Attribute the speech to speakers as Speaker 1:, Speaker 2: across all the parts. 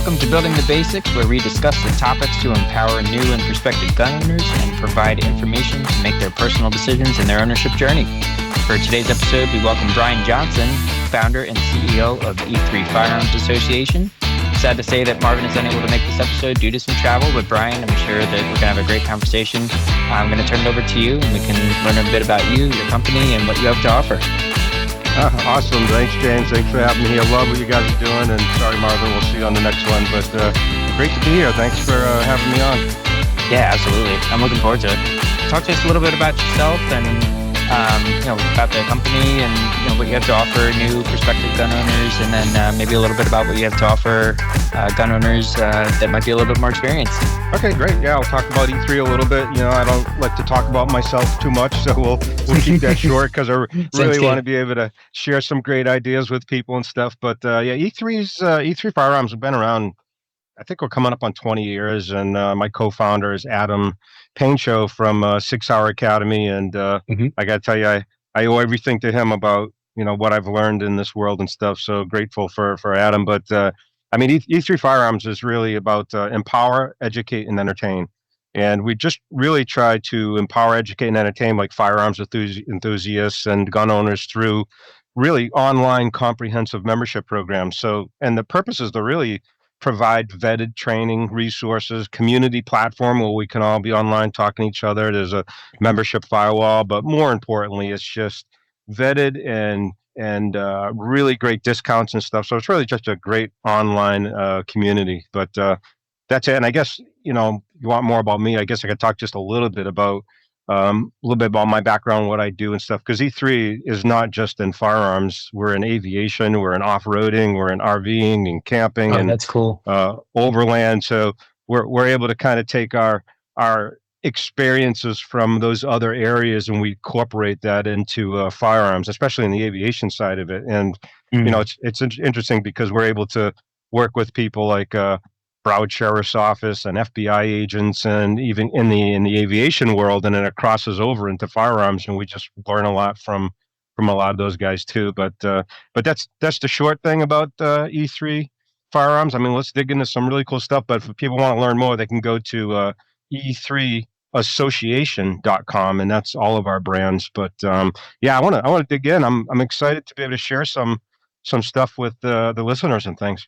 Speaker 1: Welcome to Building the Basics, where we discuss the topics to empower new and prospective gun owners and provide information to make their personal decisions in their ownership journey. For today's episode, we welcome Brian Johnson, founder and CEO of E3 Firearms Association. Sad to say that Marvin is unable to make this episode due to some travel, but Brian, I'm sure that we're going to have a great conversation. I'm going to turn it over to you, and we can learn a bit about you, your company, and what you have to offer.
Speaker 2: Awesome. Thanks, James. Thanks for having me here. Love what you guys are doing. And sorry, Marvin, we'll see you on the next one. But great to be here. Thanks for having me on.
Speaker 1: Yeah, absolutely. I'm looking forward to it. Talk to us a little bit about yourself and about the company and what you have to offer new prospective gun owners, and then maybe a little bit about what you have to offer gun owners that might be a little bit more experienced.
Speaker 2: Okay, great. Yeah, I'll talk about E3 a little bit. I don't like to talk about myself too much, so we'll keep that short because I really want to be able to share some great ideas with people and stuff. But E3 Firearms have been around. I think we're coming up on 20 years, and my co-founder is Adam Paincho from 6 Hour Academy, and I got to tell you, I owe everything to him about what I've learned in this world and stuff. So grateful for Adam. But E3 Firearms is really about empower, educate, and entertain. And we just really try to empower, educate, and entertain like firearms enthusiasts and gun owners through really online comprehensive membership programs. So, and the purpose is to really provide vetted training resources, community platform where we can all be online talking to each other. There's a membership firewall, but more importantly, it's just vetted and really great discounts and stuff. So it's really just a great online community. But that's it. And I guess you want more about me. I guess I could talk just a little bit about my background, what I do and stuff, because E3 is not just in firearms. We're in aviation, we're in off-roading, we're in RVing and camping, and
Speaker 1: that's cool.
Speaker 2: Overland. So we're able to kind of take our experiences from those other areas and we incorporate that into firearms, especially in the aviation side of it. And it's interesting because we're able to work with people like Broward Sheriff's Office and FBI agents, and even in the aviation world, and then it crosses over into firearms, and we just learn a lot from a lot of those guys too. But that's the short thing about E3 Firearms. I mean, let's dig into some really cool stuff. But if people want to learn more, they can go to E3association.com, and that's all of our brands. But I want to dig in. I'm excited to be able to share some stuff with the listeners and things.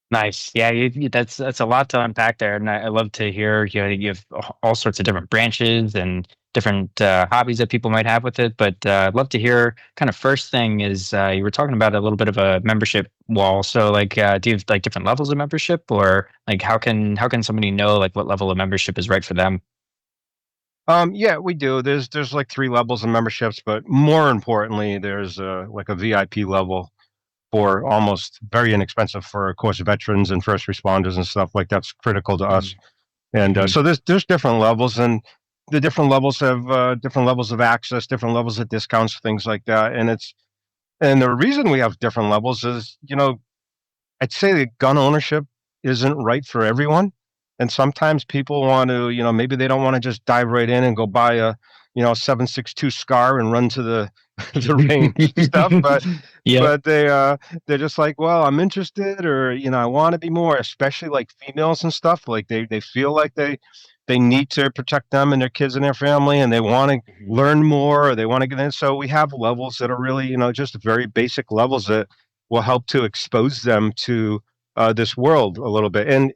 Speaker 1: Nice. Yeah, that's a lot to unpack there, and I love to hear you have all sorts of different branches and different hobbies that people might have with it. But I'd love to hear kind of first thing is you were talking about a little bit of a membership wall. So do you have like different levels of membership, or like how can somebody know like what level of membership is right for them?
Speaker 2: Yeah, we do. There's like 3 levels of memberships, but more importantly, there's like a VIP level for almost very inexpensive for, of course, veterans and first responders and stuff like that's critical to us. And so there's different levels, and the different levels have different levels of access, different levels of discounts, things like that. And the reason we have different levels is, I'd say that gun ownership isn't right for everyone. And sometimes people want to, maybe they don't want to just dive right in and go buy a 7.62 SCAR and run to the range stuff, but they're just like, well, I'm interested, or I want to be more, especially like females and stuff. Like they feel like they need to protect them and their kids and their family, and they want to learn more, or they want to get in. So we have levels that are really just very basic levels that will help to expose them to this world a little bit. And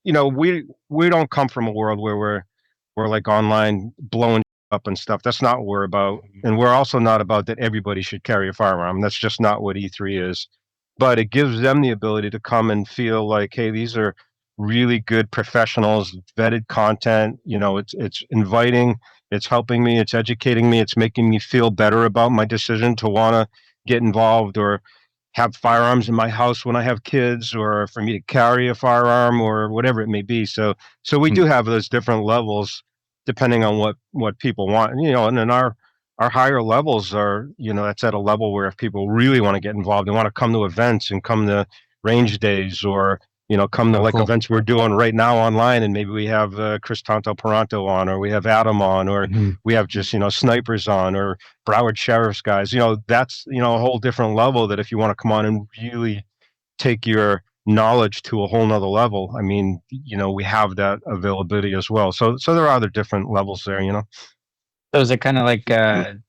Speaker 2: we don't come from a world where we're like online blowing up and stuff. That's not what we're about. And we're also not about that everybody should carry a firearm. That's just not what E3 is. But it gives them the ability to come and feel like, hey, these are really good professionals, vetted content. It's inviting, it's helping me, it's educating me, it's making me feel better about my decision to want to get involved or have firearms in my house when I have kids, or for me to carry a firearm, or whatever it may be. So we do have those different levels depending on what people want. And then our higher levels are, that's at a level where if people really want to get involved, they want to come to events and come to range days, or come to events we're doing right now online, and maybe we have Chris Paranto on, or we have Adam on, or we have just snipers on, or Broward Sheriff's guys. That's a whole different level that if you want to come on and really take your knowledge to a whole nother level, I mean, we have that availability as well. So there are other different levels there.
Speaker 1: So is it kind of like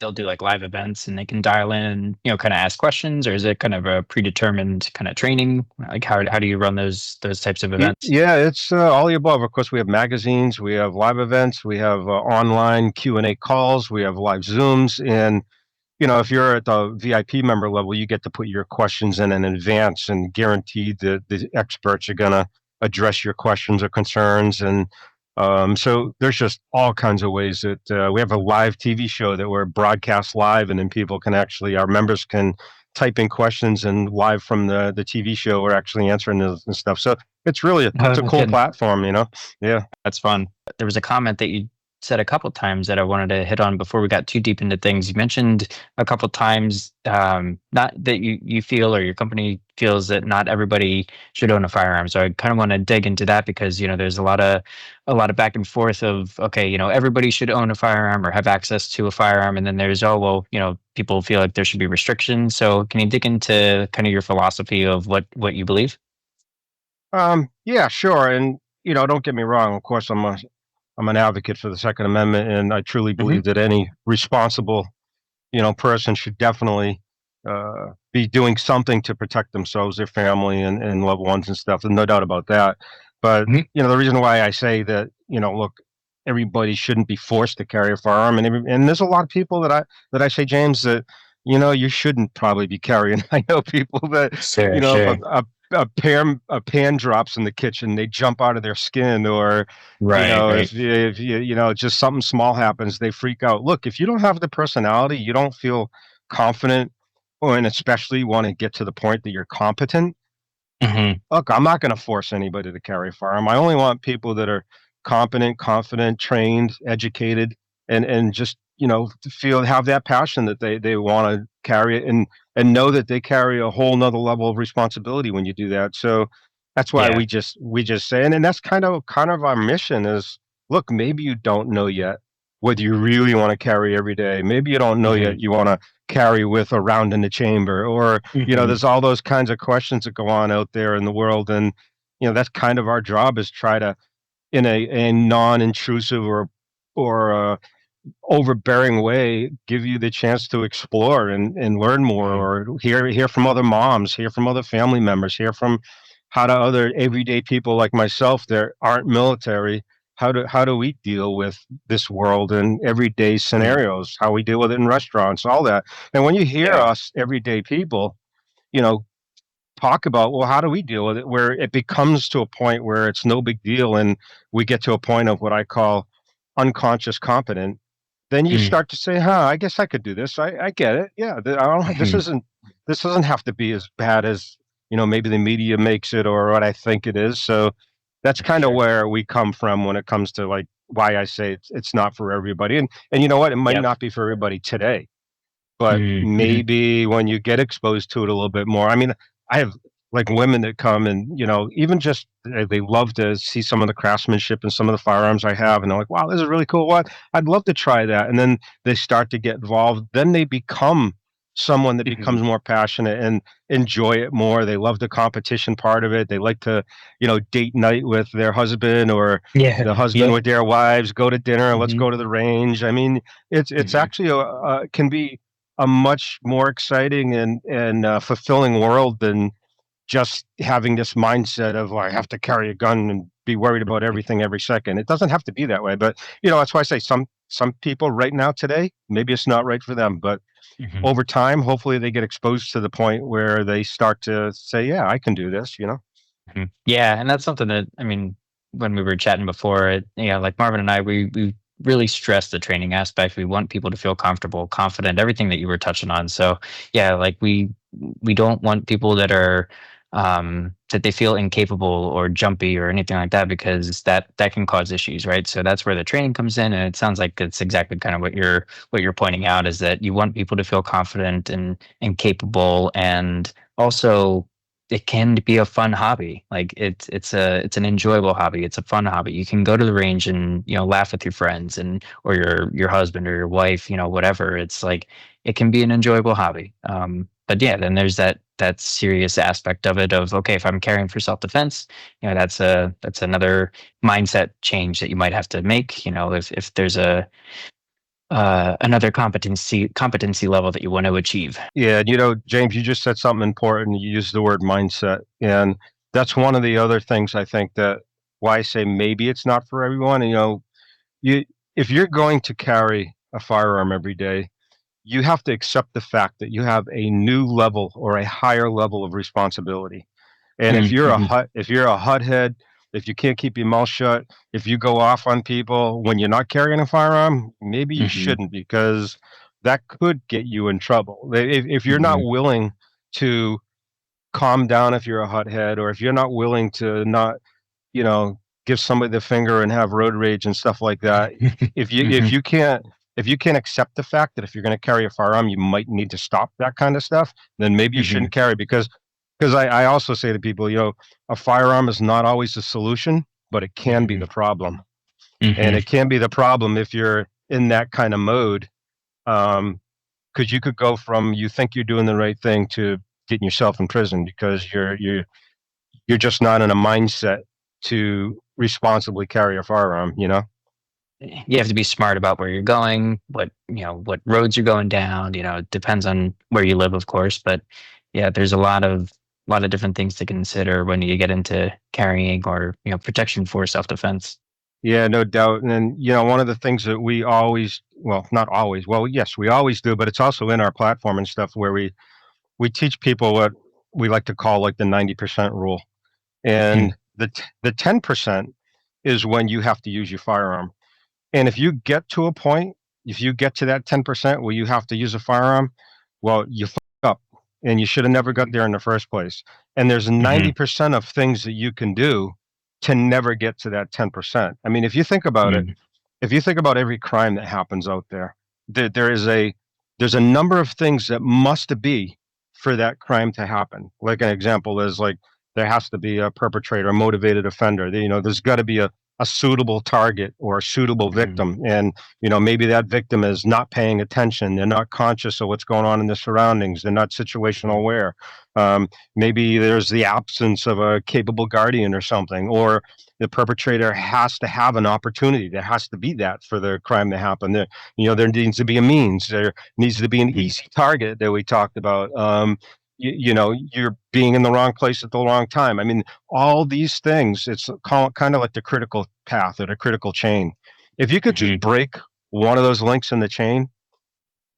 Speaker 1: they'll do like live events and they can dial in and kind of ask questions, or is it kind of a predetermined kind of training? Like how do you run those types of events?
Speaker 2: Yeah, it's all the above. Of course, we have magazines, we have live events, we have online Q&A calls, we have live Zooms, and if you're at the VIP member level, you get to put your questions in advance and guaranteed that the experts are going to address your questions or concerns. And so there's just all kinds of ways that we have a live TV show that we're broadcast live, and then people can actually, our members can type in questions, and live from the TV show, we're actually answering those and stuff. So
Speaker 1: Oh,
Speaker 2: it's a
Speaker 1: no
Speaker 2: cool
Speaker 1: kidding.
Speaker 2: platform. Yeah.
Speaker 1: That's fun. There was a comment that you said a couple times that I wanted to hit on before we got too deep into things. You mentioned a couple times not that you feel or your company feels that not everybody should own a firearm. So I kind of want to dig into that because there's a lot of back and forth of okay, everybody should own a firearm or have access to a firearm, and then there's oh well, people feel like there should be restrictions. So can you dig into kind of your philosophy of what you believe?
Speaker 2: Yeah, sure. And don't get me wrong. Of course, I'm an advocate for the Second Amendment, and I truly
Speaker 1: Hmm.
Speaker 2: believe that any responsible, person should definitely be doing something to protect themselves, their family, and loved ones and stuff. There's no doubt about that. But
Speaker 1: Hmm.
Speaker 2: the reason why I say that, look, everybody shouldn't be forced to carry a firearm, and there's a lot of people that I say, James, that you shouldn't probably be carrying. I know people that
Speaker 1: Sure,
Speaker 2: if
Speaker 1: sure.
Speaker 2: a pan drops in the kitchen, they jump out of their skin, or
Speaker 1: Right, right.
Speaker 2: if just something small happens, they freak out. Look, if you don't have the personality, you don't feel confident, and especially want to get to the point that you're competent.
Speaker 1: Hmm.
Speaker 2: Look, I'm not going to force anybody to carry a firearm. I only want people that are competent, confident, trained, educated, and just have that passion that they want to carry it, and know that they carry a whole nother level of responsibility when you do that. So that's why
Speaker 1: Yeah.
Speaker 2: we just say, and that's kind of our mission is, look, maybe you don't know yet whether you really want to carry every day. Maybe you don't know
Speaker 1: Hmm.
Speaker 2: yet you want to carry with a round in the chamber, or
Speaker 1: Hmm.
Speaker 2: there's all those kinds of questions that go on out there in the world. And that's kind of our job, is try to, in a non-intrusive or overbearing way, give you the chance to explore and learn more,
Speaker 1: Hmm.
Speaker 2: or hear from other moms, hear from other family members, hear from how do other everyday people like myself that aren't military, how do we deal with this world and everyday
Speaker 1: Hmm.
Speaker 2: scenarios, how we deal with it in restaurants, all that. And when you hear
Speaker 1: Yeah.
Speaker 2: us everyday people, you know talk about, well, how do we deal with it, where it becomes to a point where it's no big deal, and we get to a point of what I call unconscious competent, then you
Speaker 1: Hmm.
Speaker 2: start to say, huh, I guess I could do this. I get it. Yeah. I don't,
Speaker 1: Hmm.
Speaker 2: this doesn't have to be as bad as, maybe the media makes it, or what I think it is. So that's kind of
Speaker 1: Sure.
Speaker 2: where we come from when it comes to, like, why I say it's not for everybody. And you know what? It might
Speaker 1: Yep.
Speaker 2: not be for everybody today, but
Speaker 1: Hmm.
Speaker 2: maybe when you get exposed to it a little bit more. I mean, I have, like, women that come, and even just they love to see some of the craftsmanship and some of the firearms I have, and they're like, wow, this is really cool, what, I'd love to try that. And then they start to get involved, then they become someone that
Speaker 1: Hmm.
Speaker 2: becomes more passionate and enjoy it more. They love the competition part of it. They like to date night with their husband, or
Speaker 1: Yeah.
Speaker 2: the husband
Speaker 1: Yep.
Speaker 2: with their wives, go to dinner, let's
Speaker 1: Hmm.
Speaker 2: go to the range. I mean, it's
Speaker 1: Hmm.
Speaker 2: actually can be a much more exciting and fulfilling world than just having this mindset of, well, I have to carry a gun and be worried about everything every second. It doesn't have to be that way, but that's why I say some people right now today, maybe it's not right for them, but
Speaker 1: Hmm.
Speaker 2: over time, hopefully they get exposed to the point where they start to say, yeah, I can do this.
Speaker 1: Mhm. Yeah, and that's something that I mean, when we were chatting before, like Marvin and I, we really stress the training aspect. We want people to feel comfortable, confident, everything that you were touching on. So yeah, like we don't want people that are that they feel incapable or jumpy or anything like that because that can cause issues, right? So that's where the training comes in, and it sounds like it's exactly kind of what you're pointing out is that you want people to feel confident and capable, and also it can be a fun hobby. Like it's an enjoyable hobby. It's a fun hobby. You can go to the range and, laugh with your friends and or your husband or your wife, whatever. It's like it can be an enjoyable hobby. But yeah, then there's that serious aspect of it of, okay, if I'm carrying for self-defense, that's another mindset change that you might have to make. If there's another competency level that you want to achieve.
Speaker 2: Yeah, James, you just said something important. You used the word mindset, and that's one of the other things I think that why I say maybe it's not for everyone. You if you're going to carry a firearm every day, you have to accept the fact that you have a new level or a higher level of responsibility. And
Speaker 1: Mm-hmm.
Speaker 2: if you're a hut if you can't keep your mouth shut, if you go off on people when you're not carrying a firearm, maybe you
Speaker 1: Hmm.
Speaker 2: shouldn't because that could get you in trouble. If you're not
Speaker 1: Hmm.
Speaker 2: willing to calm down, if you're a hut head, or if you're not willing to not, you know, give somebody the finger and have road rage and stuff like that, if you if
Speaker 1: Hmm.
Speaker 2: you can't if you can't accept the fact that if you're going to carry a firearm, you might need to stop that kind of stuff, then maybe you
Speaker 1: Hmm.
Speaker 2: shouldn't carry because I also say to people, a firearm is not always the solution, but it can be the problem. And
Speaker 1: Hmm.
Speaker 2: it can be the problem if you're in that kind of mode. Because you could go from you think you're doing the right thing to getting yourself in prison because you're just not in a mindset to responsibly carry a firearm.
Speaker 1: You have to be smart about where you're going, what roads you're going down. It depends on where you live, of course, but yeah, there's a lot of different things to consider when you get into carrying or protection for self-defense.
Speaker 2: Yeah, no doubt. And then, one of the things that we always, well, not always, well, yes, we always do, but it's also in our platform and stuff where we teach people what we like to call like the 90% rule.
Speaker 1: Mhm.
Speaker 2: And the 10% is when you have to use your firearm. And if you get to a point, if you get to that 10% where you have to use a firearm, well, you fuck up and you should have never got there in the first place. And there's
Speaker 1: Mhm.
Speaker 2: 90% of things that you can do to never get to that 10%. I mean, if you think about every crime that happens out there, there is there's a number of things that must be for that crime to happen. Like an example is like there has to be a perpetrator, a motivated offender. There's got to be a suitable target or a suitable
Speaker 1: Mhm.
Speaker 2: victim, and maybe that victim is not paying attention. They're not conscious of what's going on in the surroundings. They're not situational aware. Maybe there's the absence of a capable guardian or something, or the perpetrator has to have an opportunity. There has to be that for the crime to happen. There needs to be a means. There needs to be an
Speaker 1: Mhm.
Speaker 2: easy target that we talked about. You're being in the wrong place at the wrong time. I mean, all these things. It's kind of like the critical path or the critical chain. If you could just
Speaker 1: Mhm.
Speaker 2: break one of those links in the chain,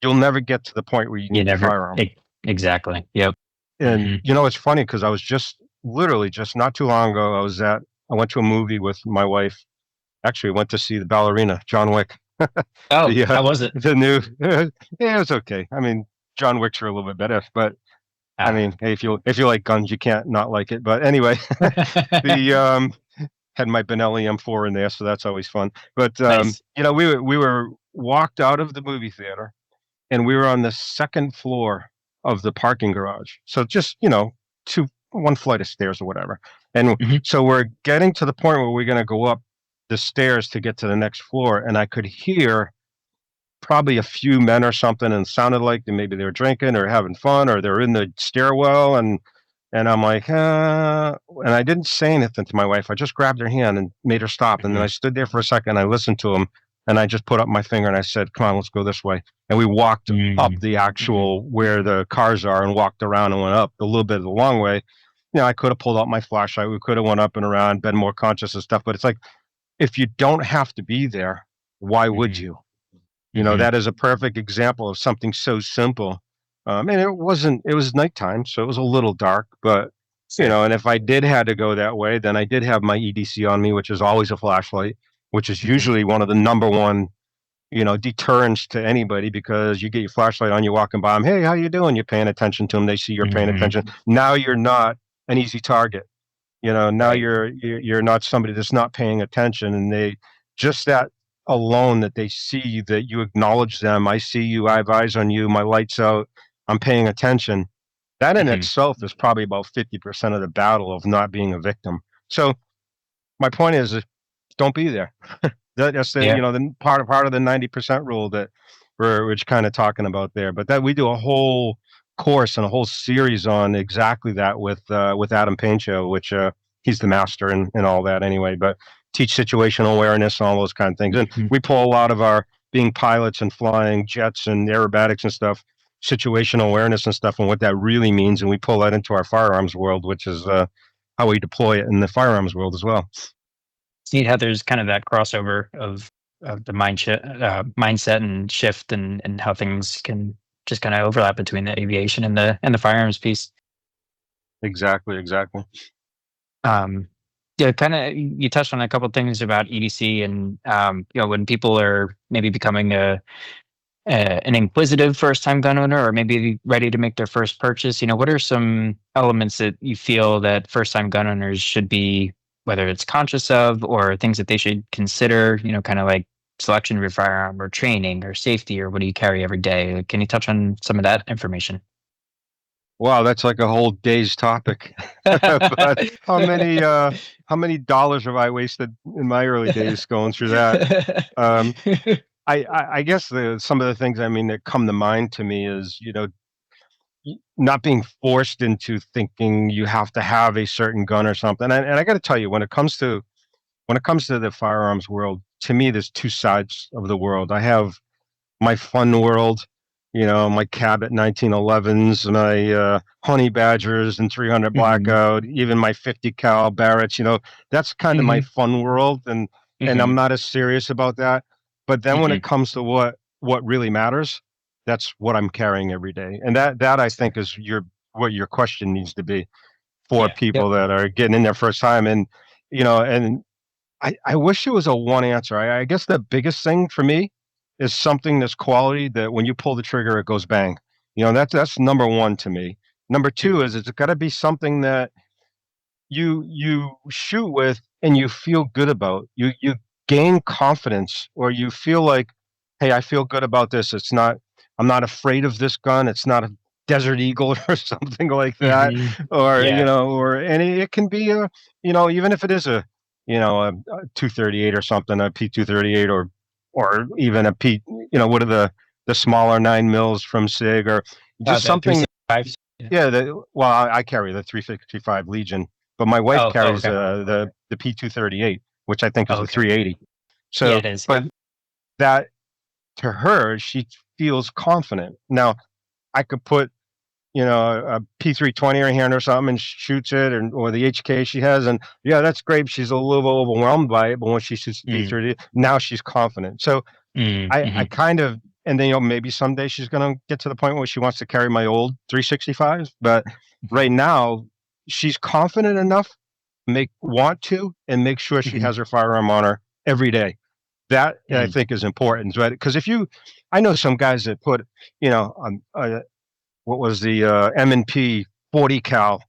Speaker 2: you'll never get to the point where you
Speaker 1: You
Speaker 2: need your
Speaker 1: never
Speaker 2: firearm.
Speaker 1: exactly. Yep.
Speaker 2: And
Speaker 1: Mhm.
Speaker 2: it's funny because I was just literally just not too long ago. I went to a movie with my wife. Actually, went to see the ballerina, John Wick.
Speaker 1: Oh,
Speaker 2: the
Speaker 1: how was it?
Speaker 2: the new, yeah, it was okay. I mean, John Wick's are a little bit better, but I
Speaker 1: Ah.
Speaker 2: mean, hey, if you like guns, you can't not like it. But anyway, the had my Benelli M4 in there, so that's always fun. But
Speaker 1: Nice.
Speaker 2: we were walked out of the movie theater, and we were on the second floor of the parking garage. So just one flight of stairs or whatever. And
Speaker 1: Mhm.
Speaker 2: so we're getting to the point where we're going to go up the stairs to get to the next floor, and I could hear probably a few men or something, and it sounded like maybe they were drinking or having fun or they're in the stairwell, and I'm like, and I didn't say anything to my wife. I just grabbed her hand and made her stop. And then I
Speaker 1: Mhm.
Speaker 2: stood there for a second. And I listened to him, and I just put up my finger and I said, "Come on, let's go this way." And we walked up
Speaker 1: Mhm.
Speaker 2: the
Speaker 1: Mhm.
Speaker 2: actual where the cars are and walked around and went up a little bit of the long way. I could have pulled out my flashlight. We could have went up and around, been more conscious and stuff. But it's like if you don't have to be there, why would
Speaker 1: Mhm.
Speaker 2: you?
Speaker 1: Mhm.
Speaker 2: That is a perfect example of something so simple. And it was nighttime, so it was a little dark, but,
Speaker 1: Sure.
Speaker 2: and if I did had to go that way, then I did have my EDC on me, which is always a flashlight, which is
Speaker 1: Mhm.
Speaker 2: usually one of the number one, deterrents to anybody because you get your flashlight on, you're walking by them. Hey, how you doing? You're paying attention to them. They see you're paying
Speaker 1: Mhm.
Speaker 2: attention. Now you're not an easy target. Now
Speaker 1: Right.
Speaker 2: you're not somebody that's not paying attention, and they just that alone that they see that you acknowledge them. I see you. I have eyes on you. My lights out. I'm paying attention. That in
Speaker 1: Hmm.
Speaker 2: itself is probably about 50% of the battle of not being a victim. So my point is, don't be there. That's the
Speaker 1: Yeah.
Speaker 2: the part of the 90% rule that we're just kind of talking about there. But that we do a whole course and a whole series on exactly that with Adam Paincho, which he's the master in all that anyway. But teach situational awareness and all those kind of things. And
Speaker 1: Hmm.
Speaker 2: we pull a lot of our being pilots and flying jets and aerobatics and stuff, situational awareness and stuff, and what that really means. And we pull that into our firearms world, which is how we deploy it in the firearms world as well.
Speaker 1: It's neat how there's kind of that crossover of the mindset and shift and how things can just kind of overlap between the aviation and the firearms piece.
Speaker 2: Exactly, exactly.
Speaker 1: Um, yeah, kind of. You touched on a couple things about EDC and when people are maybe becoming an inquisitive first time gun owner or maybe ready to make their first purchase. What are some elements that you feel that first time gun owners should be, whether it's conscious of or things that they should consider, kind of like selection of your firearm or training or safety or what do you carry every day? Can you touch on some of that information?
Speaker 2: Wow, that's like a whole day's topic. But how many dollars have I wasted in my early days going through that? Um, I guess some of the things I mean that come to mind to me is not being forced into thinking you have to have a certain gun or something. And I got to tell you, when it comes to the firearms world, to me, there's two sides of the world. I have my fun world, my Cabot 1911s, my Honey Badgers and 300
Speaker 1: Hmm.
Speaker 2: Blackout, even my 50 cal Barretts. That's kind of my
Speaker 1: Hmm.
Speaker 2: fun world, and I'm
Speaker 1: Hmm.
Speaker 2: not as serious about that. But then when
Speaker 1: Hmm.
Speaker 2: it comes to what really matters, that's what I'm carrying every day, and that I think is what your question needs to be for
Speaker 1: Yeah.
Speaker 2: people
Speaker 1: Yep.
Speaker 2: that are getting in their first time, and I wish it was a one answer. I guess the biggest thing for me is something that's quality that when you pull the trigger, it goes bang. That's number one to me. Number two is it's got to be something that you shoot with and you feel good about. You gain confidence or you feel like, hey, I feel good about this. I'm not afraid of this gun. It's not a Desert Eagle or something like that.
Speaker 1: Hmm.
Speaker 2: Or,
Speaker 1: Yeah.
Speaker 2: and it can be even if it is a 238 or something, a P238 or even a P, what are the smaller 9 mils from SIG or just
Speaker 1: The
Speaker 2: something.
Speaker 1: 365. Yeah.
Speaker 2: Yeah, well, I carry the 355 Legion, but my wife
Speaker 1: Oh,
Speaker 2: carries
Speaker 1: okay.
Speaker 2: the P238, which I think is
Speaker 1: Oh,
Speaker 2: the
Speaker 1: okay.
Speaker 2: 380.
Speaker 1: Yeah,
Speaker 2: So,
Speaker 1: it is.
Speaker 2: but
Speaker 1: Yep.
Speaker 2: that to her, she feels confident. Now, I could put a P320 in her hand or something and shoots it, or the HK she has, and yeah, that's great. She's a little overwhelmed by it, but when she shoots the
Speaker 1: Mm,
Speaker 2: P30, now she's confident. So I
Speaker 1: mhm,
Speaker 2: kind of, and then maybe someday she's gonna get to the point where she wants to carry my old 365s, but
Speaker 1: mhm,
Speaker 2: right now she's confident enough make want to and make sure she
Speaker 1: mhm,
Speaker 2: has her firearm on her every day. That I
Speaker 1: mm.
Speaker 2: think is important, right? Because I know some guys that put, what was the M&P 40 cal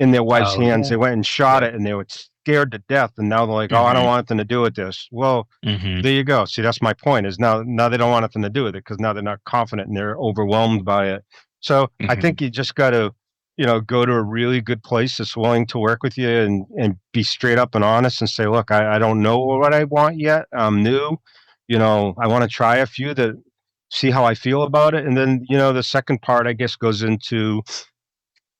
Speaker 2: in their wife's
Speaker 1: Oh,
Speaker 2: hands.
Speaker 1: yeah.
Speaker 2: They went and shot
Speaker 1: Yep.
Speaker 2: it, and they were scared to death. And now they're like, "Oh, I don't
Speaker 1: Mhm,
Speaker 2: want nothing to do with this." Well,
Speaker 1: mhm,
Speaker 2: there you go. See, that's my point. Is now they don't want nothing to do with it because now they're not confident and they're overwhelmed by it. So I
Speaker 1: mhm,
Speaker 2: think you just got to, go to a really good place that's willing to work with you and be straight up and honest and say, "Look, I don't know what I want yet. I'm new. I want to try a few that see how I feel about it." And then, the second part, I guess, goes into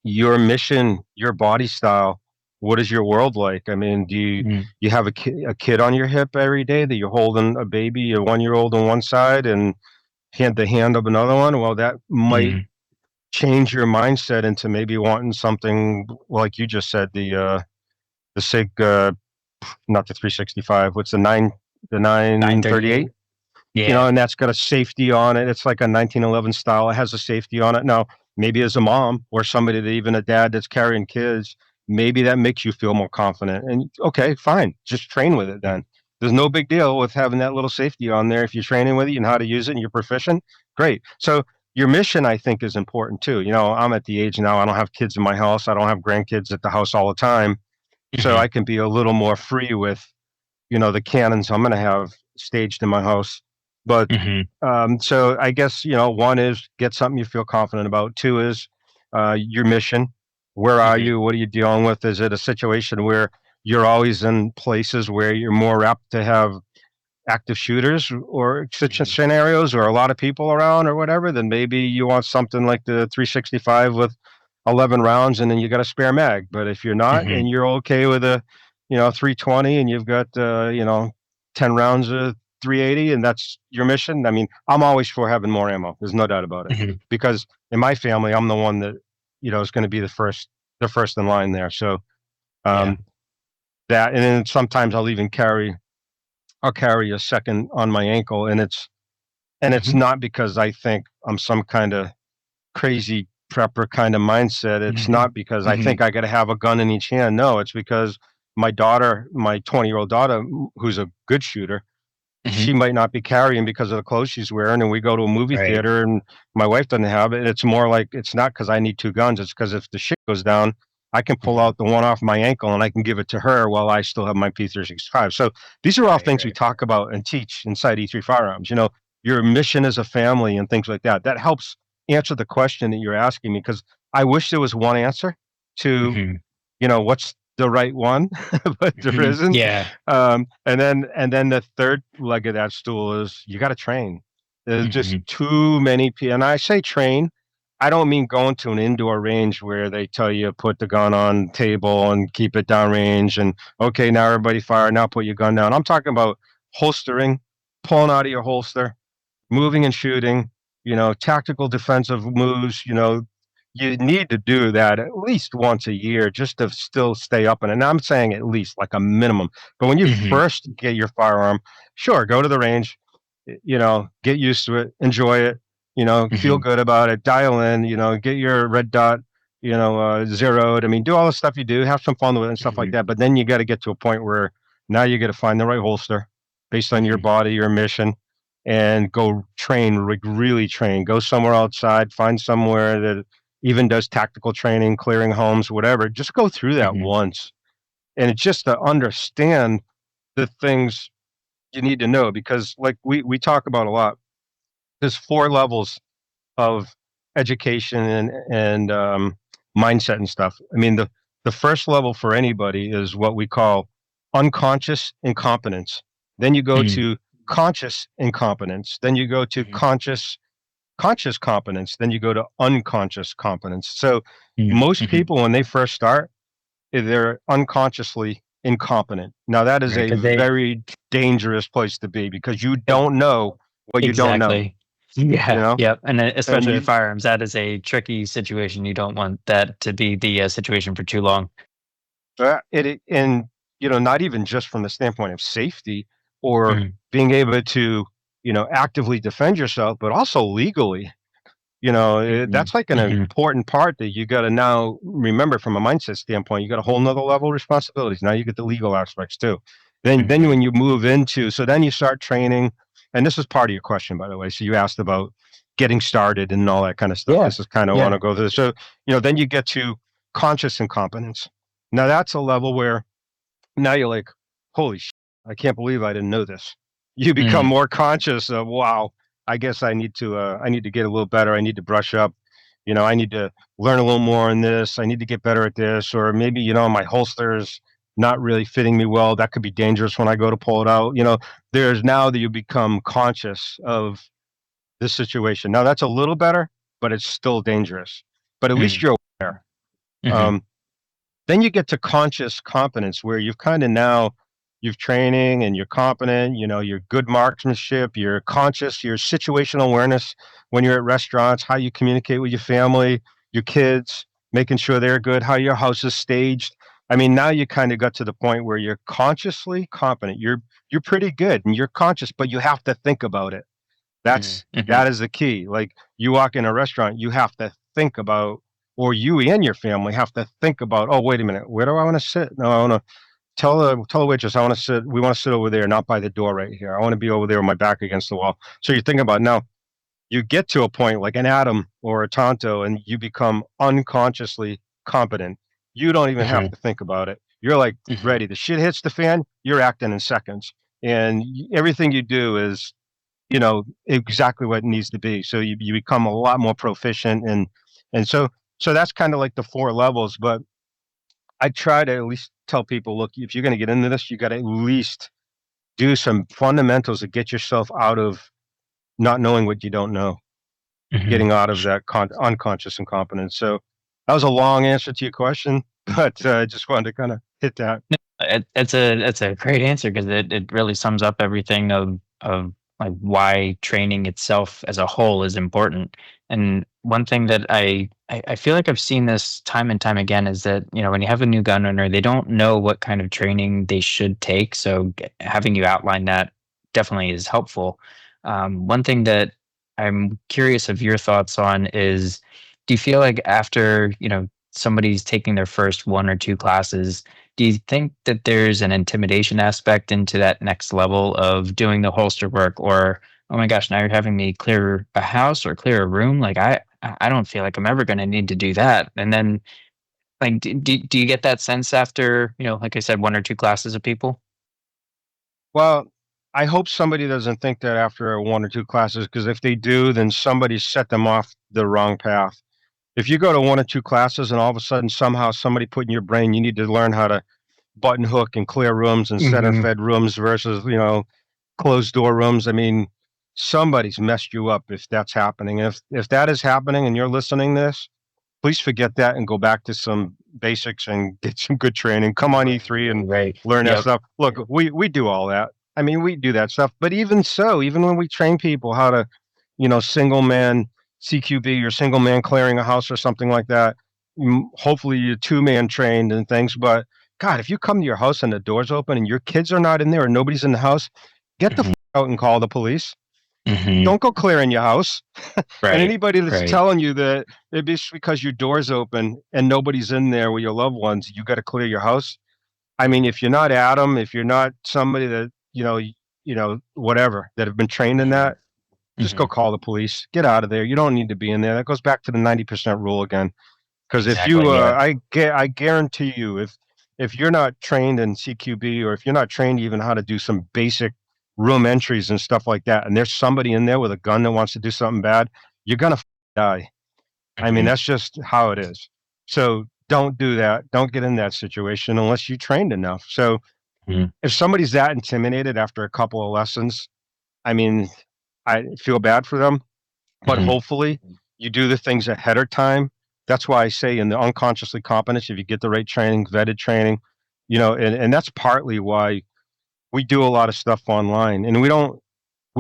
Speaker 2: your mission, your body style. What is your world like? I mean, do you
Speaker 1: mm,
Speaker 2: you have a kid on your hip every day that you're holding a baby, a 1 year old on one side and the hand of another one? Well, that might
Speaker 1: mm.
Speaker 2: change your mindset into maybe wanting something like you just said, the SIG, not the 365. What's the 938?
Speaker 1: 938. Yeah.
Speaker 2: And that's got a safety on it. It's like a 1911 style. It has a safety on it. Now, maybe as a mom or somebody that even a dad that's carrying kids, maybe that makes you feel more confident. And okay, fine, just train with it
Speaker 1: Mm,
Speaker 2: then. There's no big deal with having that little safety on there. If you're training with it and how to use it and you're proficient, great. So your mission, I think, is important too. I'm at the age now, I don't have kids in my house. I don't have grandkids at the house all the time. So
Speaker 1: mhm,
Speaker 2: I can be a little more free with the cannons I'm going to have staged in my house. But
Speaker 1: mhm,
Speaker 2: so I guess one is get something you feel confident about. Two is your mission. Where are
Speaker 1: Mhm.
Speaker 2: you? What are you dealing with? Is it a situation where you're always in places where you're more apt to have active shooters or such
Speaker 1: Mhm.
Speaker 2: scenarios or a lot of people around or whatever? Then maybe you want something like the 365 with 11 rounds and then you got a spare mag. But if you're not
Speaker 1: Mhm.
Speaker 2: and you're okay with a, 320 and you've got, 10 rounds of 380 and that's your mission, I mean, I'm always for having more ammo. There's no doubt about it.
Speaker 1: Mhm.
Speaker 2: Because in my family, I'm the one that, is going to be the first in line there. So,
Speaker 1: Yeah.
Speaker 2: um, and then sometimes I'll carry a second on my ankle, and it's
Speaker 1: Mhm.
Speaker 2: not because I think I'm some kind of crazy prepper kind of mindset. It's
Speaker 1: Mhm.
Speaker 2: not because I
Speaker 1: Mhm.
Speaker 2: think I got to have a gun in each hand. No, it's because my daughter, my 20-year-old daughter, who's a good shooter, she
Speaker 1: Mhm.
Speaker 2: might not be carrying because of the clothes she's wearing, and we go to a movie
Speaker 1: Right.
Speaker 2: theater and my wife doesn't have it. It's more like it's not because I need two guns. It's because if the shit goes down, I can pull
Speaker 1: Mhm.
Speaker 2: out the one off my ankle and I can give it to her while I still have my P365. So these are all
Speaker 1: Right.
Speaker 2: things we
Speaker 1: Right.
Speaker 2: talk about and teach inside E3 Firearms. Your mission as a family and things like that. That helps answer the question that you're asking me because I wish there was one answer to
Speaker 1: Mhm.
Speaker 2: what's the right one, but there
Speaker 1: Mhm.
Speaker 2: isn't.
Speaker 1: Yeah.
Speaker 2: And then the third leg of that stool is you got to train. There's just
Speaker 1: Mhm.
Speaker 2: too many people, and I say train. I don't mean going to an indoor range where they tell you put the gun on the table and keep it downrange and okay, now everybody fire, now put your gun down. I'm talking about holstering, pulling out of your holster, moving and shooting, tactical defensive moves, you need to do that at least once a year just to still stay up. And I'm saying at least like a minimum. But when you
Speaker 1: Mhm.
Speaker 2: first get your firearm, sure, go to the range, get used to it, enjoy it, feel
Speaker 1: Mhm.
Speaker 2: good about it, dial in, get your red dot, zeroed. I mean, do all the stuff you do, have some fun with it and stuff like
Speaker 1: Mhm.
Speaker 2: that. But then you got to get to a point where now you got to find the right holster based on your
Speaker 1: Mhm.
Speaker 2: body, your mission, and go train, really train. Go somewhere outside, find somewhere that even does tactical training, clearing homes, whatever. Just go through that
Speaker 1: Mhm.
Speaker 2: once. And it's just to understand the things you need to know because like we talk about a lot, there's four levels of education and mindset and stuff. I mean, the first level for anybody is what we call unconscious incompetence. Then you go
Speaker 1: Mhm.
Speaker 2: to conscious incompetence. Then you go to
Speaker 1: Mhm.
Speaker 2: conscious competence. Then you go to unconscious competence. So
Speaker 1: Mhm.
Speaker 2: most
Speaker 1: Mhm.
Speaker 2: people when they first start, they're unconsciously incompetent. Now that is
Speaker 1: Right.
Speaker 2: a
Speaker 1: Because they
Speaker 2: very dangerous place to be because you don't know what you don't know.
Speaker 1: exactly. Yeah. Yep. And then
Speaker 2: And
Speaker 1: especially with firearms, that is a tricky situation. You don't want that to be the situation for too long.
Speaker 2: and not even just from the standpoint of safety or
Speaker 1: Mhm.
Speaker 2: being able to actively defend yourself, but also legally.
Speaker 1: Mhm.
Speaker 2: That's like an
Speaker 1: Mhm.
Speaker 2: important part that you got to now remember from a mindset standpoint. You got a whole nother level of responsibilities. Now you get the legal aspects too. Then
Speaker 1: Mhm.
Speaker 2: when you move into, so then you start training, and this is part of your question, by the way. So you asked about getting started and all that kind of stuff.
Speaker 1: Yeah.
Speaker 2: This is kind of want
Speaker 1: Yeah.
Speaker 2: to go through. So then you get to conscious incompetence. Now that's a level where now you're like, holy shit, I can't believe I didn't know this. You become
Speaker 1: Mhm.
Speaker 2: more conscious of, wow, I guess I need to get a little better. I need to brush up. I need to learn a little more in this. I need to get better at this. Or maybe, my holster's not really fitting me well. That could be dangerous when I go to pull it out. There's now that you become conscious of this situation. Now that's a little better, but it's still dangerous. But at least
Speaker 1: Mhm.
Speaker 2: you're aware.
Speaker 1: Mhm.
Speaker 2: Um, then you get to conscious competence where you've kind of now you've training and you're competent, you're good marksmanship, you're conscious, your situational awareness when you're at restaurants, how you communicate with your family, your kids, making sure they're good, how your house is staged. I mean, now you kind of got to the point where you're consciously competent. You're pretty good and you're conscious, but you have to think about it.
Speaker 1: Mhm.
Speaker 2: That
Speaker 1: Mhm.
Speaker 2: is the key. Like you walk in a restaurant, you have to think about, or you and your family have to think about. Oh, wait a minute, where do I want to sit? No, I want to tell the waitress I want to sit. We want to sit over there, not by the door right here. I want to be over there with my back against the wall. So you think about now. You get to a point like an Adam or a Tonto, and you become unconsciously competent. You don't even have
Speaker 1: Mhm.
Speaker 2: to think about it. You're like
Speaker 1: Mhm.
Speaker 2: ready. The shit hits the fan. You're acting in seconds, and everything you do is exactly what it needs to be. So you become a lot more proficient and so So that's kind of like the four levels. But I try to at least tell people, look, if you're going to get into this, you got to at least do some fundamentals to get yourself out of not knowing what you don't know,
Speaker 1: Hmm.
Speaker 2: getting out of that unconscious incompetence. So that was a long answer to your question, but I just wanted to kind of hit that.
Speaker 1: It's a great answer because it really sums up everything of like why training itself as a whole is important. And one thing that I feel like I've seen this time and time again is that, when you have a new gun owner, they don't know what kind of training they should take. So having you outline that definitely is helpful. One thing that I'm curious of your thoughts on is, do you feel like after, somebody's taking their first one or two classes, do you think that there's an intimidation aspect into that next level of doing the holster work, or oh my gosh, now you're having me clear a house or clear a room? Like I don't feel like I'm ever going to need to do that. And then like do you get that sense after, like I said, one or two classes of people?
Speaker 2: Well, I hope somebody doesn't think that after one or two classes, because if they do, then somebody set them off the wrong path. If you go to one or two classes and all of a sudden somehow somebody put in your brain you need to learn how to button hook and clear rooms and center
Speaker 1: Hmm.
Speaker 2: fed rooms versus, closed door rooms, I mean, somebody's messed you up if that's happening. If that is happening and you're listening to this, please forget that and go back to some basics and get some good training. Come on E3 and
Speaker 1: Right.
Speaker 2: learn that
Speaker 1: Yep.
Speaker 2: stuff. Look, we do all that. I mean, we do that stuff. But even so, even when we train people how to, single man CQB or single man clearing a house or something like that, hopefully you're two-man trained and things. But God, if you come to your house and the door's open and your kids are not in there or nobody's in the house, get the
Speaker 1: Hmm.
Speaker 2: out and call the police.
Speaker 1: Hmm.
Speaker 2: Don't go clearing your house. And
Speaker 1: Right.
Speaker 2: anybody that's
Speaker 1: Right.
Speaker 2: telling you that it's because your door's open and nobody's in there with your loved ones, you got to clear your house. I mean, if you're not Adam, if you're not somebody that whatever that have been trained in
Speaker 1: Hmm.
Speaker 2: that, just
Speaker 1: Hmm.
Speaker 2: go call the police. Get out of there. You don't need to be in there. That goes back to the 90% rule again. Because if you,
Speaker 1: Exactly. Yeah.
Speaker 2: I guarantee you, if you're not trained in CQB or if you're not trained even how to do some basic room entries and stuff like that, and there's somebody in there with a gun that wants to do something bad, you're gonna die. I mean,
Speaker 1: Hmm.
Speaker 2: that's just how it is. So don't do that. Don't get in that situation unless you trained enough. So
Speaker 1: Hmm.
Speaker 2: if somebody's that intimidated after a couple of lessons, I mean, I feel bad for them, but
Speaker 1: Hmm.
Speaker 2: hopefully you do the things ahead of time. That's why I say in the unconsciously competence, if you get the right training, vetted training, and that's partly why we do a lot of stuff online. And we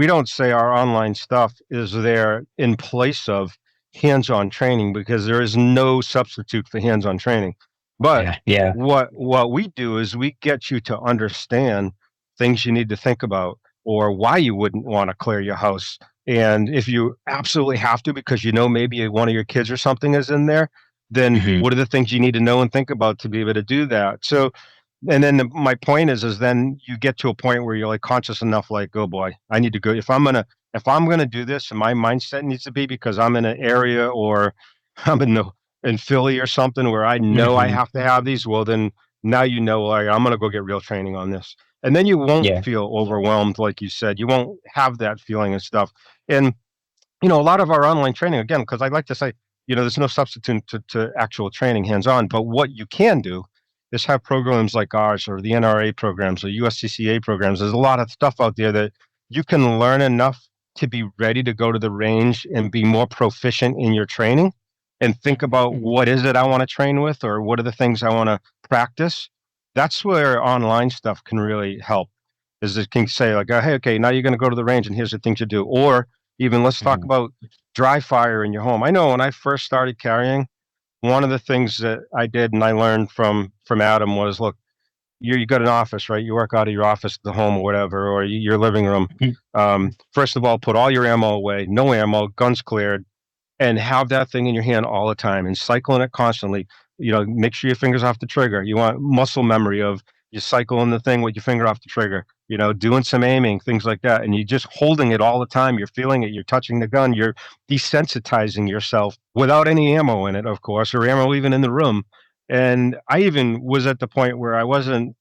Speaker 2: don't say our online stuff is there in place of hands-on training because there is no substitute for hands-on training. But
Speaker 1: Yeah. Yeah.
Speaker 2: what we do is we get you to understand things you need to think about or why you wouldn't want to clear your house. And if you absolutely have to because maybe one of your kids or something is in there, then
Speaker 1: Hmm.
Speaker 2: what are the things you need to know and think about to be able to do that? So and then my point is then you get to a point where you're like conscious enough, like, oh boy, I need to go. If I'm gonna do this, and my mindset needs to be because I'm in an area or I'm in Philly or something where I know I
Speaker 1: Hmm.
Speaker 2: have to have these. Well, then now like I'm gonna go get real training on this, and then you won't
Speaker 1: Yeah.
Speaker 2: feel overwhelmed, like you said. You won't have that feeling and stuff. And a lot of our online training, again, because I like to say, there's no substitute to actual training hands on. But what you can do is have programs like ours or the NRA programs or USCCA programs. There's a lot of stuff out there that you can learn enough to be ready to go to the range and be more proficient in your training and think about
Speaker 1: Hmm.
Speaker 2: what is it I want to train with or what are the things I want to practice. That's where online stuff can really help. Is it can say like, hey, okay, now you're going to go to the range and here's the things to do. Or even let's talk
Speaker 1: Hmm.
Speaker 2: about dry fire in your home. I know when I first started carrying, one of the things that I did and I learned from Adam was, look, you got an office, right? You work out of your office, the home, or whatever, or your living room. First of all, put all your ammo away, no ammo, guns cleared, and have that thing in your hand all the time and cycling it constantly. Make sure your fingers off the trigger. You want muscle memory of you cycling the thing with your finger off the trigger, doing some aiming, things like that. And you just holding it all the time. You're feeling it. You're touching the gun. You're desensitizing yourself without any ammo in it, of course, or ammo even in the room. And I even was at the point where I wasn't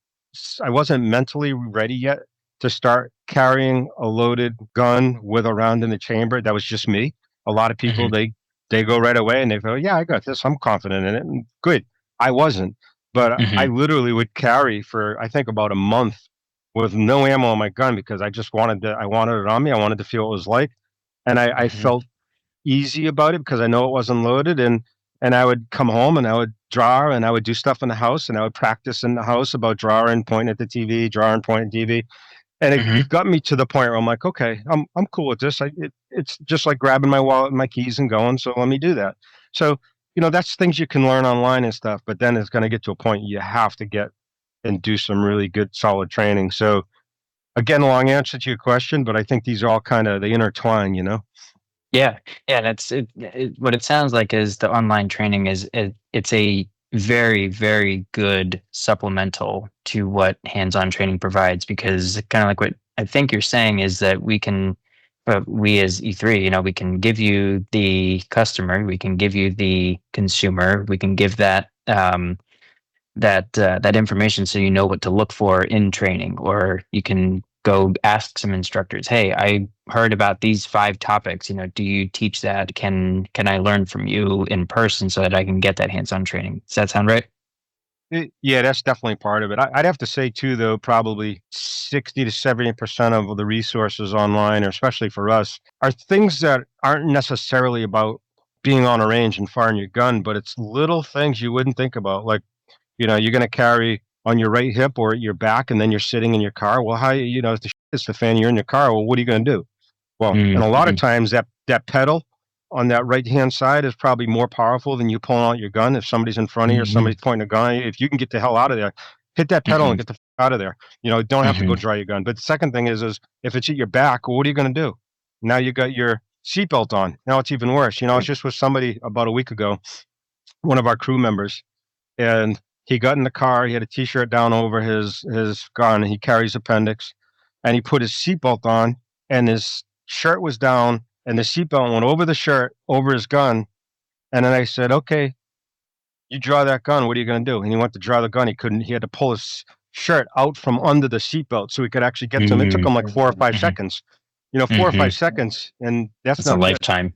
Speaker 2: mentally ready yet to start carrying a loaded gun with a round in the chamber. That was just me. A lot of people
Speaker 1: Hmm.
Speaker 2: they they go right away and they go, yeah, I got this. I'm confident in it. And good. I wasn't, but I
Speaker 1: Hmm.
Speaker 2: literally would carry for, I think, about a month with no ammo on my gun because I wanted it on me. I wanted to feel what it was like. And I
Speaker 1: Hmm.
Speaker 2: felt easy about it because I know it wasn't loaded. And I would come home and I would draw and I would do stuff in the house and I would practice in the house about drawing, pointing at the TV, drawing, pointing at TV. And
Speaker 1: Hmm.
Speaker 2: it got me to the point where I'm like, okay, I'm cool with this. It's just like grabbing my wallet and my keys and going. So let me do that. So that's things you can learn online and stuff. But then it's going to get to a point you have to get and do some really good solid training. So again, long answer to your question, but I think these are all kind of they intertwine.
Speaker 1: Yeah, yeah. What it sounds like is the online training it's a very, very good supplemental to what hands-on training provides, because kind of like what I think you're saying is that we as E3, we can give you the customer, we can give you the consumer, we can give that information so you know what to look for in training, or you can go ask some instructors, hey, I heard about these 5 topics, do you teach that? Can I learn from you in person so that I can get that hands-on training? Does that sound right?
Speaker 2: Yeah, that's definitely part of it. I'd have to say too, though, probably 60 to 70% of the resources online, or especially for us, are things that aren't necessarily about being on a range and firing your gun, but it's little things you wouldn't think about. Like, you're going to carry on your right hip or at your back, and then you're sitting in your car. Well, if the shit hits the fan, you're in your car. Well, what are you going to do? Well, and a lot of
Speaker 1: Mm-hmm.
Speaker 2: times that pedal on that right hand side is probably more powerful than you pulling out your gun. If somebody's in front of you or
Speaker 1: Hmm.
Speaker 2: somebody's pointing a gun at you, if you can get the hell out of there, hit that pedal
Speaker 1: Hmm.
Speaker 2: and get the out of there. Don't have to go
Speaker 1: Hmm.
Speaker 2: dry your gun. But the second thing is if it's at your back, well, what are you going to do? Now you got your seatbelt on. Now it's even worse. I was just with somebody about a week ago, one of our crew members, and he got in the car. He had a T-shirt down over his gun. He carries appendix, and he put his seatbelt on, and his shirt was down, and the seatbelt went over the shirt, over his gun. And then I said, "Okay, you draw that gun. What are you going to do?" And he went to draw the gun. He couldn't. He had to pull his shirt out from under the seatbelt so he could actually get to him. It took him like 4 or 5 seconds. 4 or 5 seconds, and that's
Speaker 1: That's a
Speaker 2: not good.
Speaker 1: lifetime.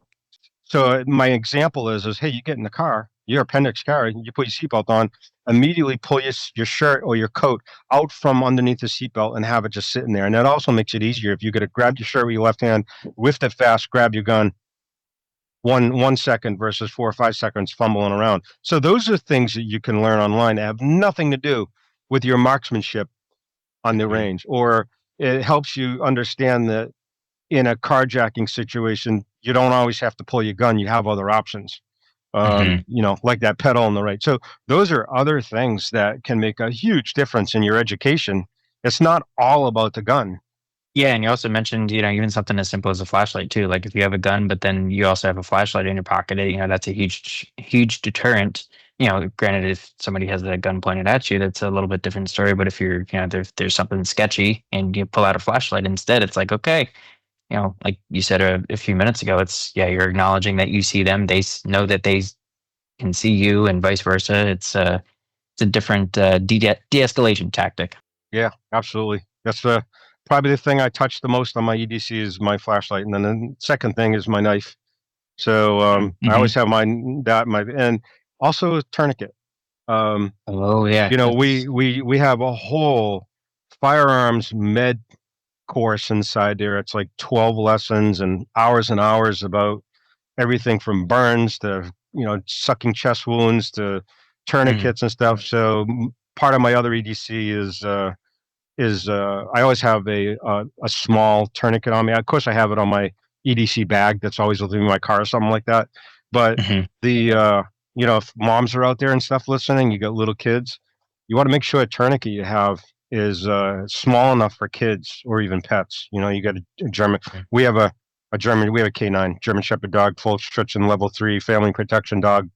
Speaker 2: So my example is hey, you get in the car, your appendix car, you put your seatbelt on, immediately pull your shirt or your coat out from underneath the seatbelt and have it just sitting there. And that also makes it easier if you got to grab your shirt with your left hand, lift it fast, grab your gun. One second versus 4 or 5 seconds fumbling around. So those are things that you can learn online that have nothing to do with your marksmanship on the
Speaker 1: Mhm.
Speaker 2: range, or it helps you understand that in a carjacking situation, you don't always have to pull your gun. You have other options,
Speaker 1: Hmm.
Speaker 2: like that pedal on the right. So those are other things that can make a huge difference in your education. It's not all about the gun.
Speaker 1: Yeah, and you also mentioned, even something as simple as a flashlight too. Like if you have a gun, but then you also have a flashlight in your pocket, that's a huge, huge deterrent. Granted, if somebody has a gun pointed at you, that's a little bit different story. But if there's something sketchy and you pull out a flashlight instead, it's like, okay, like you said a few minutes ago, yeah, you're acknowledging that you see them. They know that they can see you, and vice versa. It's a different de-escalation tactic.
Speaker 2: Yeah, absolutely. That's probably the thing I touch the most on my EDC is my flashlight, and then the second thing is my knife. So I
Speaker 1: Mm-hmm.
Speaker 2: always have my and also a tourniquet. Um,
Speaker 1: Oh yeah,
Speaker 2: we
Speaker 1: that's.
Speaker 2: we have a whole firearms med course inside there. It's like 12 lessons and hours about everything from burns to sucking chest wounds to
Speaker 1: Mm.
Speaker 2: tourniquets and stuff. So part of my other EDC is I always have a small tourniquet on me. Of course, I have it on my EDC bag that's always with me in my car or something like that. But
Speaker 1: Mhm.
Speaker 2: the if moms are out there and stuff listening, you got little kids, you want to make sure a tourniquet you have is small enough for kids or even pets. You got a German. We have a German. We have a K9 German Shepherd dog, full Strichen level 3 family protection dog,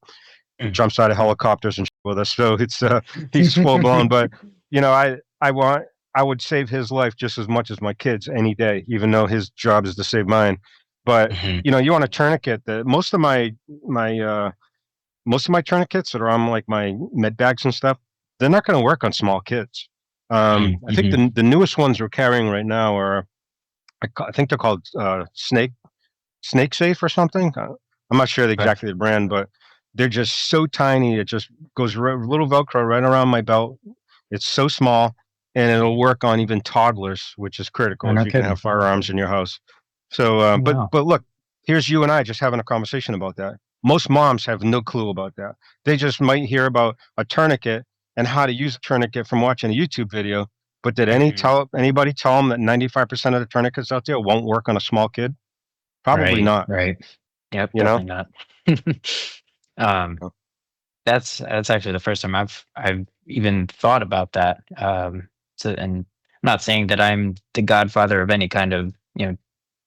Speaker 1: Mm.
Speaker 2: jumps out of helicopters and shit with us. So it's he's full blown. But I would save his life just as much as my kids any day, even though his job is to save mine. But
Speaker 1: Mhm.
Speaker 2: you want a tourniquet that my most of my tourniquets that are on like my med bags and stuff, they're not going to work on small kids.
Speaker 1: Mm.
Speaker 2: I think
Speaker 1: Mhm.
Speaker 2: the newest ones we're carrying right now are I think they're called snake safe or something. I'm not sure
Speaker 1: Okay.
Speaker 2: exactly the brand, but they're just so tiny. It just goes little Velcro right around my belt. It's so small, and it'll work on even toddlers, which is
Speaker 1: Oh,
Speaker 2: critical if
Speaker 1: no
Speaker 2: you can
Speaker 1: kidding.
Speaker 2: have firearms in your house. So,
Speaker 1: Wow.
Speaker 2: but look, here's you and I just having a conversation about that. Most moms have no clue about that. They just might hear about a tourniquet and how to use a tourniquet from watching a YouTube video. But did
Speaker 1: Hmm.
Speaker 2: anybody tell them that 95% of the tourniquets out there won't work on a small kid? Probably
Speaker 1: Right.
Speaker 2: not.
Speaker 1: Right. Yep.
Speaker 2: You know.
Speaker 1: Definitely not. um, that's actually the first time I've even thought about that. So, and I'm not saying that I'm the godfather of any kind of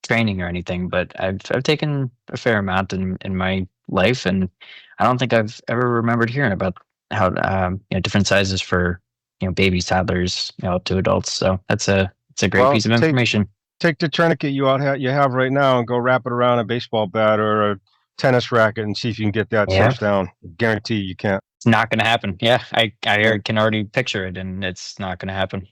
Speaker 1: training or anything, but I've taken a fair amount in my life, and I don't think I've ever remembered hearing about how different sizes for babies, toddlers, up to adults. So it's a great
Speaker 2: Well,
Speaker 1: piece of information.
Speaker 2: take the tourniquet you have right now and go wrap it around a baseball bat or a tennis racket and see if you can get that
Speaker 1: Yeah,
Speaker 2: cinch down. Guarantee you can't.
Speaker 1: it's not going to happen. Yeah,
Speaker 2: Yeah,
Speaker 1: can already picture it, and it's not going to happen.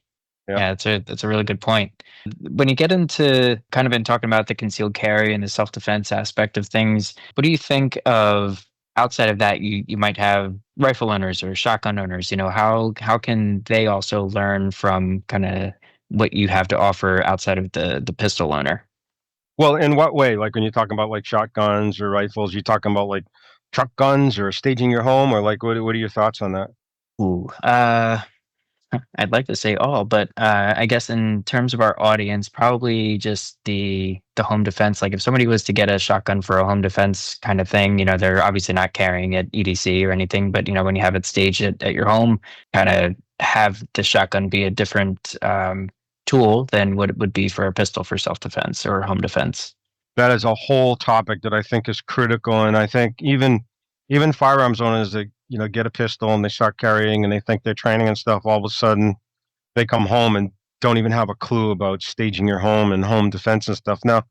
Speaker 2: yeah.
Speaker 1: Yeah, that's a really good point. When you get into kind of been talking about the concealed carry and the self defense aspect of things, what do you think of outside of that? You might have rifle owners or shotgun owners. How can they also learn from kind of what you have to offer outside of the pistol owner?
Speaker 2: Well, in what way? Like when you're talking about like shotguns or rifles, you talking about like truck guns or staging your home, or like what are your thoughts on that?
Speaker 1: Ooh, I'd like to say all, but I guess in terms of our audience, probably just the home defense. Like if somebody was to get a shotgun for a home defense kind of thing, they're obviously not carrying it EDC or anything, but when you have it staged at your home, kind of have the shotgun be a different tool than what it would be for a pistol for self defense or home defense.
Speaker 2: That is a whole topic that I think is critical, and I think even firearms owners that get a pistol and they start carrying and they think they're training and stuff, all of a sudden they come home and don't even have a clue about staging your home and home defense and stuff. Now,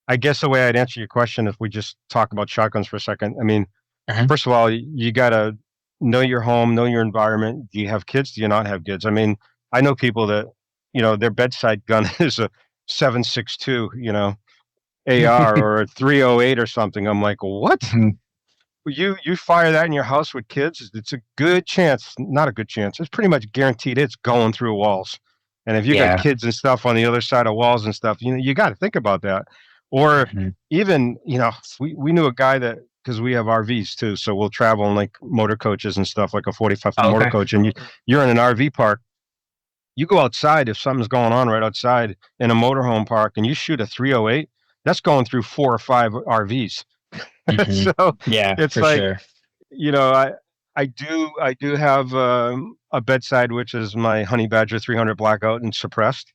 Speaker 2: I guess the way I'd answer your question, if we just talk about shotguns for a second, I mean,
Speaker 1: Hmm.
Speaker 2: first of all, you gotta know your home, know your environment. Do you have kids? Do you not have kids? I mean, I know people that their bedside gun is a 7.62, AR or a 308 or something. I'm like, what? You fire that in your house with kids, it's a good chance, not a good chance. It's pretty much guaranteed it's going through walls. And if you got
Speaker 1: Yeah.
Speaker 2: kids and stuff on the other side of walls and stuff, you got to think about that. Or
Speaker 1: Hmm.
Speaker 2: even, we knew a guy that because we have RVs too, so we'll travel in like motor coaches and stuff, like a 45-foot motor
Speaker 1: Okay.
Speaker 2: coach, and you're in an RV park. You go outside if something's going on right outside in a motorhome park, and you shoot a 308. That's going through 4 or 5 RVs.
Speaker 1: Hmm.
Speaker 2: So
Speaker 1: Yeah,
Speaker 2: it's
Speaker 1: for
Speaker 2: like
Speaker 1: sure.
Speaker 2: you know, I do have a bedside, which is my Honey Badger 300 blackout and suppressed,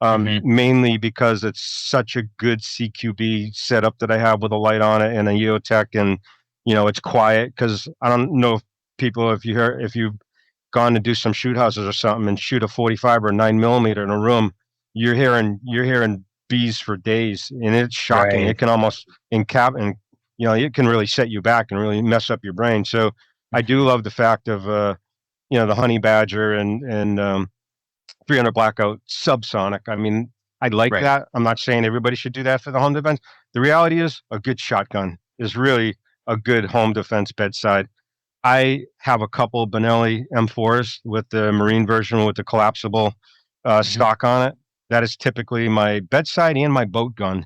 Speaker 1: Hmm.
Speaker 2: mainly because it's such a good CQB setup that I have with a light on it and a EOTech, and it's quiet because I don't know if you've gone to do some shoot houses or something and shoot a 45 or 9 millimeter in a room, you're hearing bees for days, and it's shocking. It
Speaker 1: Right.
Speaker 2: can almost encap and it can really set you back and really mess up your brain. So I do love the fact of the honey badger and 300 blackout subsonic. I mean, I like
Speaker 1: Right.
Speaker 2: that. I'm not saying everybody should do that for the home defense. The reality is a good shotgun is really a good home defense bedside. I have a couple Benelli M4s with the Marine version with the collapsible
Speaker 1: Hmm.
Speaker 2: stock on it. That is typically my bedside and my boat gun,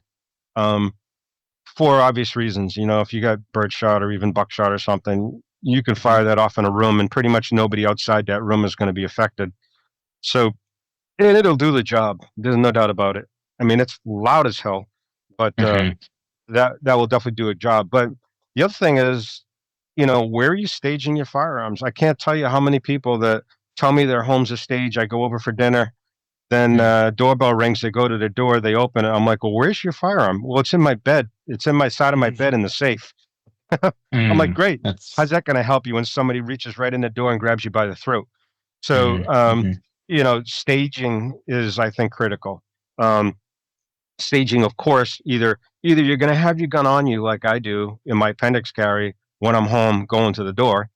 Speaker 2: um, for obvious reasons. If you got birdshot or even buckshot or something, you can
Speaker 1: Hmm.
Speaker 2: fire that off in a room, and pretty much nobody outside that room is going to be affected. So, and it'll do the job. There's no doubt about it. I mean, it's loud as hell, but
Speaker 1: Hmm.
Speaker 2: that will definitely do a job. But the other thing is, where are you staging your firearms? I can't tell you how many people that tell me their home's a stage. I go over for dinner, then doorbell rings. They go to the door, they open it. I'm like, well, where's your firearm? Well, it's in my bed. It's in my side of my bed in the safe. I'm like,
Speaker 1: Mm,
Speaker 2: great. How's
Speaker 1: that's
Speaker 2: that going to help you when somebody reaches right in the door and grabs you by the throat? So,
Speaker 1: mm, mhm,
Speaker 2: staging is, I think, critical. Um, Staging, of course, either you're going to have your gun on you like I do in my appendix carry when I'm home going to the door,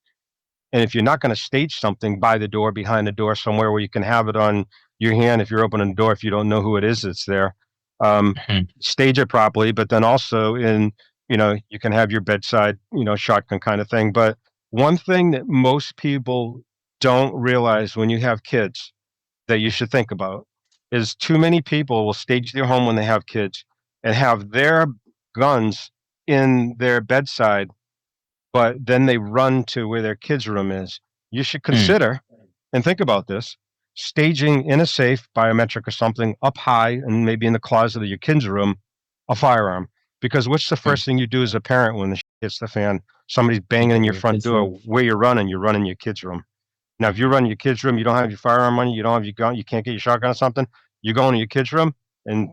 Speaker 2: and if you're not going to stage something by the door, behind the door, somewhere where you can have it on your hand if you're opening the door, if you don't know who it is that's there, um,
Speaker 1: mhm,
Speaker 2: stage it properly. But then also You can have your bedside, shotgun kind of thing. But one thing that most people don't realize when you have kids that you should think about is too many people will stage their home when they have kids and have their guns in their bedside, but then they run to where their kids' room is. You should
Speaker 1: Mm,
Speaker 2: consider and think about this staging in a safe, biometric or something up high and maybe in the closet of your kid's room, a firearm. Because what's the
Speaker 1: mm.
Speaker 2: first thing you do as a parent when the shit hits the fan? Somebody's
Speaker 1: You
Speaker 2: banging
Speaker 1: go
Speaker 2: in
Speaker 1: to
Speaker 2: your
Speaker 1: your
Speaker 2: front
Speaker 1: kids' room.
Speaker 2: door. Where you're running your kid's room. Now, if you run your kid's room, you don't have your firearm on you, you don't have your gun, you can't get your shotgun or something, you go into your kid's room and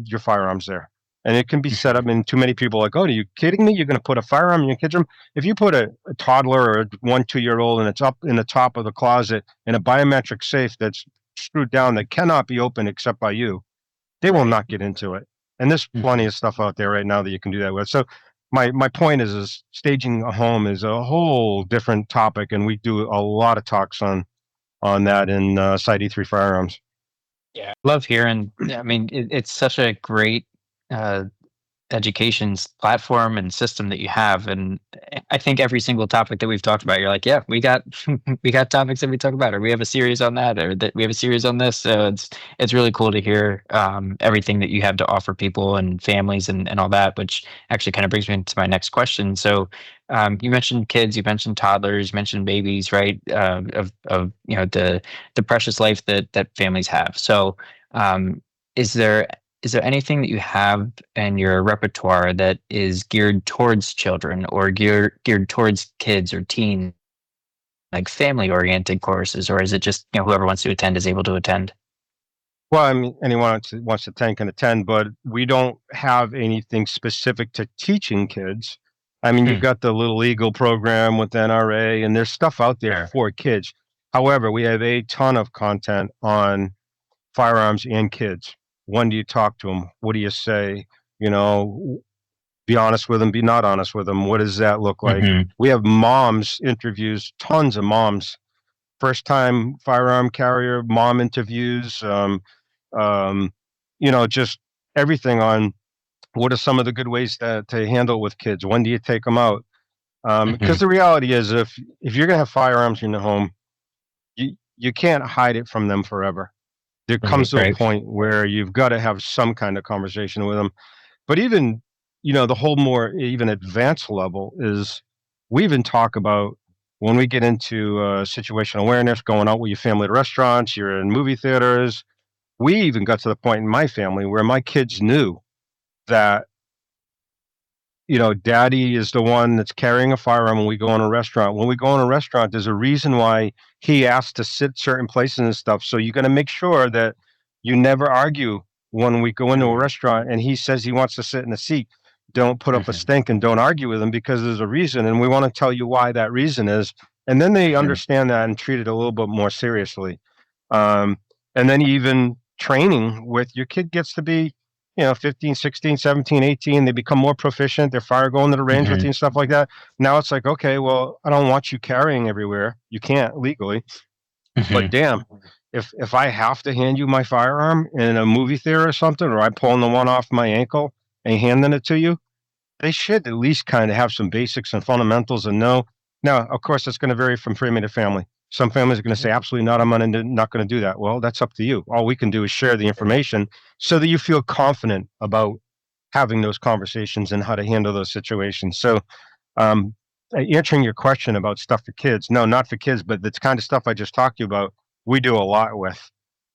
Speaker 2: your firearm's there. And it can be set up,
Speaker 1: Mhm.
Speaker 2: and too many people are like, oh, are you kidding me? You're going to put a firearm in your kid's room? If you put a toddler or a 1, 2 year old and it's up in the top of the closet in a biometric safe that's screwed down that cannot be opened except by you, they will
Speaker 1: Right.
Speaker 2: not get into it. And there's plenty
Speaker 1: Mhm.
Speaker 2: of stuff out there right now that you can do that with. So my point is staging a home is a whole different topic, and we do a lot of talks on that in Site E3 Firearms.
Speaker 1: Yeah, I love hearing. I mean, it's such a great uh, education's platform and system that you have, and I think every single topic that we've talked about, you're like, yeah, we got we got topics that we talk about, or we have a series on that, or that we have a series on this. So it's really cool to hear everything that you have to offer people and families and all that, which actually kind of brings me into my next question. So you mentioned kids, you mentioned toddlers, you mentioned babies, right? Of the precious life that families have. So is there is there anything that you have in your repertoire that is geared towards children or geared towards kids or teens, like family oriented courses, or is it just whoever wants to attend is able to attend?
Speaker 2: Well, I mean, anyone wants to attend can attend, but we don't have anything specific to teaching kids. I mean, you've
Speaker 1: Hmm.
Speaker 2: got the Little Eagle program with NRA, and there's stuff out there
Speaker 1: Sure.
Speaker 2: for kids. However, we have a ton of content on firearms and kids. When do you talk to them? What do you say? You know, be honest with them, be not honest with them. What does that look like?
Speaker 1: Hmm.
Speaker 2: We have moms interviews, tons of moms, first time firearm carrier mom interviews. Um, just everything on what are some of the good ways to handle it with kids. When do you take them out? Because
Speaker 1: Hmm.
Speaker 2: the reality is, if you're gonna have firearms in the home, you can't hide it from them forever. There
Speaker 1: Right.
Speaker 2: comes to a
Speaker 1: Right.
Speaker 2: point where you've got to have some kind of conversation with them. But even, the whole more even advanced level is we even talk about when we get into situational awareness, going out with your family to restaurants, you're in movie theaters. We even got to the point in my family where my kids knew that daddy is the one that's carrying a firearm when we go in a restaurant. When we go in a restaurant, there's a reason why he asks to sit certain places and stuff. So you got to make sure that you never argue when we go into a
Speaker 1: Hmm.
Speaker 2: restaurant and he says he wants to sit in a seat. Don't put up a
Speaker 1: Hmm.
Speaker 2: stink and don't argue with him because there's a reason. And we want to tell you why that reason is. And then they
Speaker 1: Hmm.
Speaker 2: understand that and treat it a little bit more seriously. Um, and then even training with your kid gets to be 15, 16, 17, 18. They become more proficient. They're fire going to the range with
Speaker 1: Hmm.
Speaker 2: you and stuff like that. Now it's like, okay, well, I don't want you carrying everywhere. You can't legally, but
Speaker 1: Hmm.
Speaker 2: damn, if I have to hand you my firearm in a movie theater or something, or I'm pulling the one off my ankle and handing it to you, they should at least kind of have some basics and fundamentals and know. Now, of course, it's going to vary from family to family. Some families are going to say, absolutely not, not going to do that. Well, that's up to you. All we can do is share the information so that you feel confident about having those conversations and how to handle those situations. So, um, answering your question about stuff for kids, no, not for kids, but the kind of stuff I just talked to you about, we do a lot with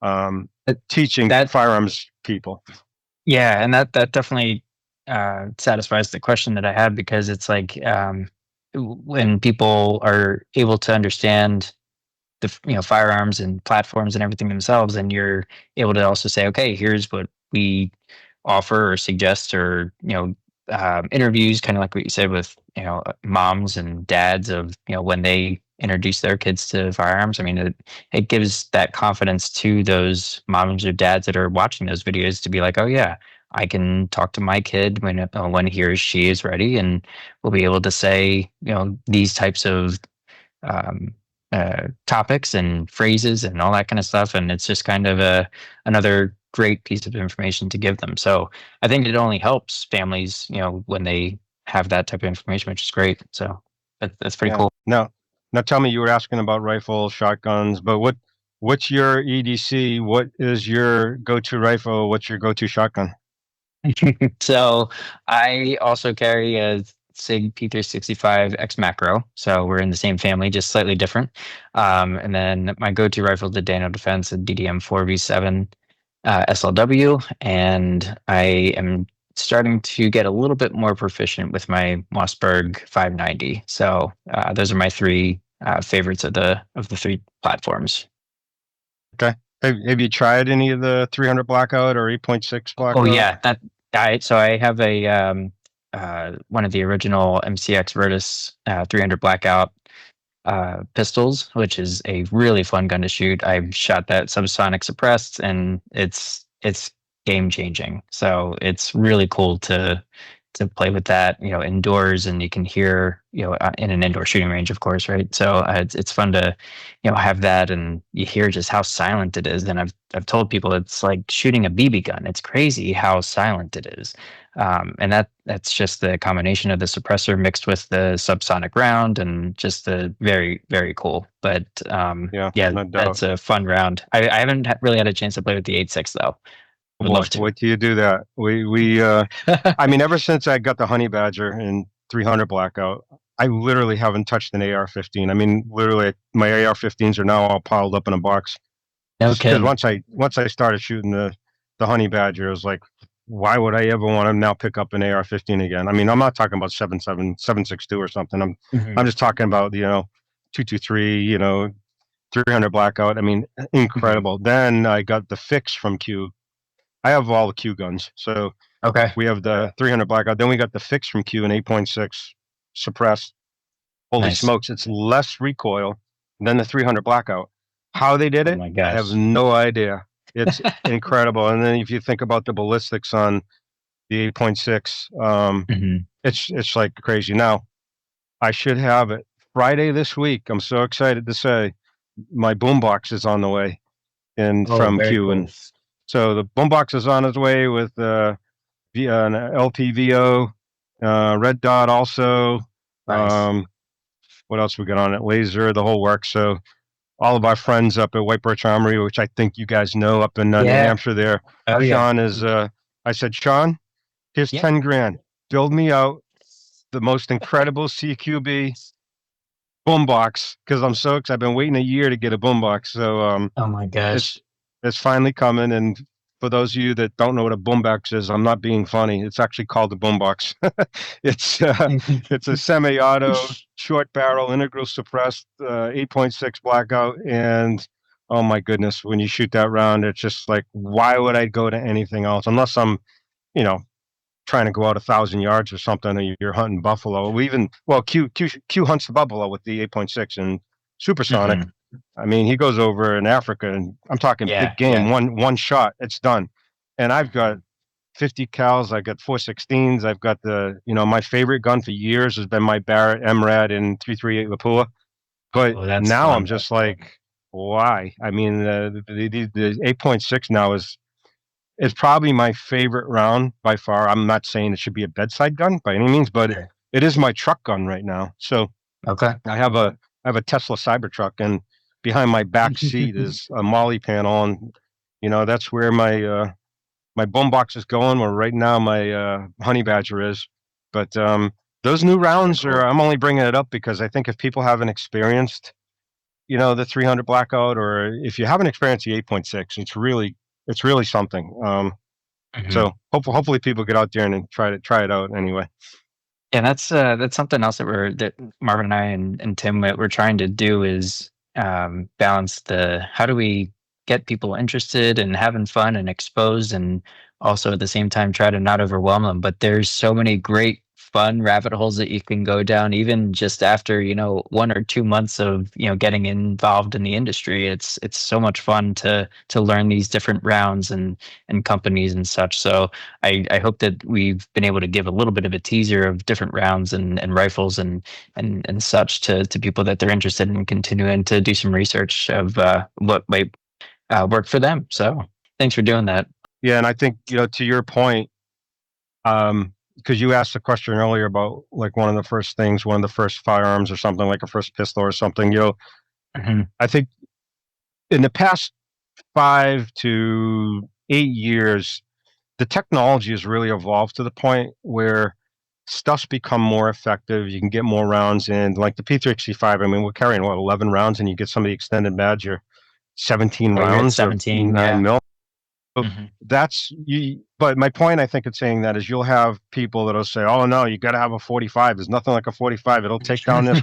Speaker 2: um,
Speaker 1: That
Speaker 2: teaching
Speaker 1: that
Speaker 2: firearms people.
Speaker 1: yeah, and that definitely satisfies the question that I had because it's like when people are able to understand firearms and platforms and everything themselves, and you're able to also say, okay, here's what we offer or suggest, or interviews, kind of like what you said with moms and dads of when they introduce their kids to firearms. I mean, it gives that confidence to those moms or dads that are watching those videos to be like, oh yeah, I can talk to my kid when he or she is ready, and we'll be able to say these types of um, topics and phrases and all that kind of stuff. And it's just kind of another great piece of information to give them. So I think it only helps families, when they have that type of information, which is great. So that's pretty
Speaker 2: Yeah.
Speaker 1: cool.
Speaker 2: Now tell me, you were asking about rifles, shotguns, but what's your EDC? What is your go-to rifle? What's your go-to shotgun?
Speaker 1: So I also carry a Sig P365 X Macro. So we're in the same family, just slightly different. And then my go-to rifle is the Dano Defense, a DDM 4V7 SLW. And I am starting to get a little bit more proficient with my Mossberg 590. So those are my three favorites of the three platforms.
Speaker 2: Okay. Have you tried any of the 300 blackout or 8.6
Speaker 1: Oh
Speaker 2: blackout?
Speaker 1: yeah, that I have a one of the original MCX Virtus 300 Blackout pistols, which is a really fun gun to shoot. I've shot that subsonic suppressed, and it's game changing. So it's really cool to play with that, indoors, and you can hear, in an indoor shooting range, of course, right? So it's fun to, have that, and you hear just how silent it is. And I've told people it's like shooting a BB gun. It's crazy how silent it is. And that's just the combination of the suppressor mixed with the subsonic round, and just the very, very cool. But
Speaker 2: Yeah,
Speaker 1: yeah,
Speaker 2: no doubt.
Speaker 1: that's a fun round. I haven't really had a chance to play with the 8.6 though.
Speaker 2: Oh
Speaker 1: Would
Speaker 2: boy,
Speaker 1: love to.
Speaker 2: wait till you do that. I mean, ever since I got the Honey Badger in 300 blackout, I literally haven't touched an AR-15. I mean, literally, my AR-15s are now all piled up in a box.
Speaker 1: No
Speaker 2: Just because
Speaker 1: kidding.
Speaker 2: once I started shooting the Honey Badger, it was like, why would I ever want to now pick up an AR-15 again? I mean, I'm not talking about 7.62 or something. I'm
Speaker 1: Mhm.
Speaker 2: just talking about 223, 300 blackout. I mean,
Speaker 1: Mhm.
Speaker 2: incredible. Then I got the fix from Q. I have all the Q guns. So
Speaker 1: Okay.
Speaker 2: we have the 300 blackout. Then we got the fix from Q and 8.6 suppressed. Holy
Speaker 1: Nice.
Speaker 2: smokes, it's less recoil than the 300 blackout. How they did
Speaker 1: Oh
Speaker 2: it,
Speaker 1: my
Speaker 2: I have
Speaker 1: gosh.
Speaker 2: no idea. It's incredible. And then if you think about the ballistics on the 8.6,
Speaker 1: Mhm.
Speaker 2: it's like crazy. Now, I should have it Friday this week. I'm so excited to say my boombox is on the way and
Speaker 1: Oh,
Speaker 2: from
Speaker 1: very
Speaker 2: Q.
Speaker 1: cool.
Speaker 2: And so the boombox is on its way with an LPVO, red dot also.
Speaker 1: Nice.
Speaker 2: Um, what else we got on it? Laser, the whole works. So all of our friends up at White Birch Armory, which I think you guys know up in New
Speaker 1: Yeah.
Speaker 2: Hampshire there.
Speaker 1: Oh yeah.
Speaker 2: Sean is, I said, Sean, here's
Speaker 1: Yep.
Speaker 2: 10 grand. Build me out the most incredible CQB boombox because I'm so excited. I've been waiting a year to get a boombox. So
Speaker 1: Oh my
Speaker 2: it's
Speaker 1: gosh.
Speaker 2: it's finally coming. And for those of you that don't know what a boombox is, I'm not being funny. It's actually called a boombox. it's it's a semi-auto short barrel integral suppressed 8.6 blackout, and oh my goodness, when you shoot that round, it's just like, why would I go to anything else unless I'm you know trying to go out 1,000 yards or something, or you're hunting buffalo. We even well, Q hunts the buffalo with the 8.6 and supersonic.
Speaker 1: Mhm.
Speaker 2: I mean, he goes over in Africa, and I'm talking big
Speaker 1: Yeah.
Speaker 2: game.
Speaker 1: Yeah.
Speaker 2: One shot, it's done. And I've got 50 cals. I got 416s. I've got my favorite gun for years has been my Barrett MRAD in 338 Lapua. But
Speaker 1: Oh, that's
Speaker 2: now I'm
Speaker 1: fun.
Speaker 2: just like, why? I mean, the 8.6 now is probably my favorite round by far. I'm not saying it should be a bedside gun by any means, but
Speaker 1: Sure.
Speaker 2: it is my truck gun right now. So
Speaker 1: Okay.
Speaker 2: I have a Tesla Cybertruck, and behind my back seat is a Molly panel, and that's where my boombox is going. Where right now my Honey Badger is, but those new
Speaker 1: Very
Speaker 2: rounds are.
Speaker 1: cool.
Speaker 2: I'm only bringing it up because I think if people haven't experienced, the 300 blackout, or if you haven't experienced the 8.6, it's really something.
Speaker 1: Mhm.
Speaker 2: So hopefully people get out there and try it out anyway.
Speaker 1: Yeah, that's something else that Marvin and I and Tim we're trying to do is balance the how do we get people interested and having fun and exposed, and also at the same time try to not overwhelm them. But there's so many great fun rabbit holes that you can go down even just after 1 or 2 months of getting involved in the industry. It's so much fun to learn these different rounds and companies and such. So I hope that we've been able to give a little bit of a teaser of different rounds and rifles and such to people that they're interested in continuing to do some research of what might work for them. So thanks for doing that.
Speaker 2: Yeah, and I think to your point, because you asked the question earlier about like one of the first things, one of the first firearms or something like a first pistol or something.
Speaker 1: Hmm.
Speaker 2: I think in the past 5 to 8 years, the technology has really evolved to the point where stuff's become more effective. You can get more rounds in, like the P365. I mean, we're carrying what, 11 rounds, and you get some of the extended badge, you're 17
Speaker 1: Oh, you're at
Speaker 2: rounds of
Speaker 1: 17.
Speaker 2: nine
Speaker 1: Yeah.
Speaker 2: mil. So
Speaker 1: Hmm.
Speaker 2: that's you. But my point, I think, in saying that is you'll have people that'll say, "Oh no, you got to have a 45. There's nothing like a 45. It'll take down this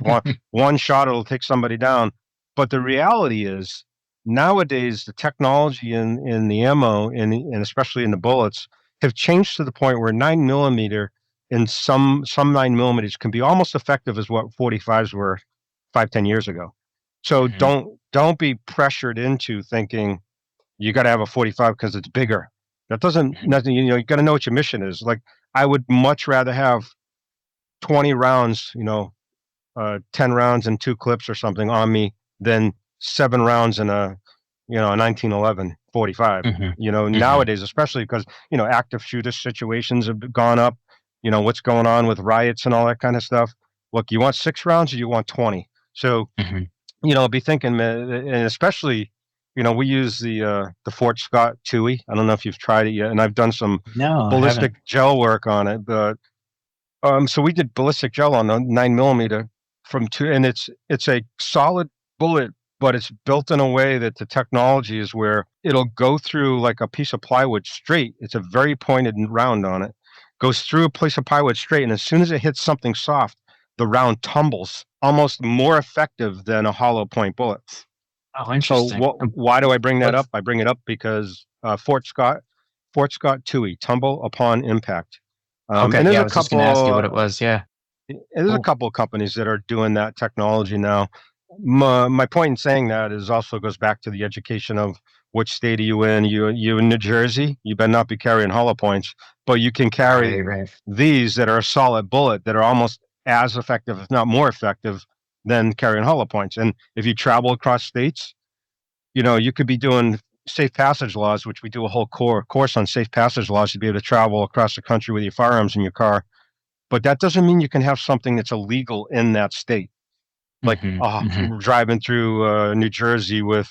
Speaker 2: one shot. It'll take somebody down." But the reality is, nowadays the technology in the ammo and especially in the bullets have changed to the point where 9 millimeter and some 9 millimeters can be almost effective as what 45s were 5, 10 years ago. So
Speaker 1: Hmm.
Speaker 2: don't be pressured into thinking you got to have a 45 because it's bigger. That doesn't nothing. You got to know what your mission is. Like I would much rather have 20 rounds, 10 rounds and two clips or something on me than 7 rounds in a 1911 45.
Speaker 1: Hmm. Hmm.
Speaker 2: Nowadays, especially because active shooter situations have gone up. What's going on with riots and all that kind of stuff. Look, you want 6 rounds or you want 20? So
Speaker 1: Hmm.
Speaker 2: be thinking, man, and especially, we use the Fort Scott Tui. I don't know if you've tried it yet, and I've done some
Speaker 1: No, I haven't.
Speaker 2: ballistic gel work on it. But so we did ballistic gel on a 9 millimeter from two, and it's a solid bullet, but it's built in a way that the technology is where it'll go through like a piece of plywood straight. It's a very pointed round on it, goes through a piece of plywood straight, and as soon as it hits something soft, the round tumbles, almost more effective than a hollow point bullet.
Speaker 1: Oh,
Speaker 2: So
Speaker 1: interesting.
Speaker 2: why do I bring that
Speaker 1: What's
Speaker 2: up? I bring it up because Fort Scott Tui, tumble upon impact.
Speaker 1: okay?
Speaker 2: And
Speaker 1: Yeah, I was just gonna ask you what it was. Yeah.
Speaker 2: there's a
Speaker 1: Cool.
Speaker 2: couple of companies that are doing that technology now. My point in saying that is also goes back to the education of which state are you in? You in New Jersey? You better not be carrying hollow points, but you can carry
Speaker 1: Right. Right.
Speaker 2: these that are a solid bullet that are almost as effective, if not more effective, than carrying hollow points. And if you travel across states, you could be doing safe passage laws, which we do a whole course on safe passage laws to be able to travel across the country with your firearms in your car. But that doesn't mean you can have something that's illegal in that state, like
Speaker 1: Hmm. Hmm.
Speaker 2: driving through New Jersey with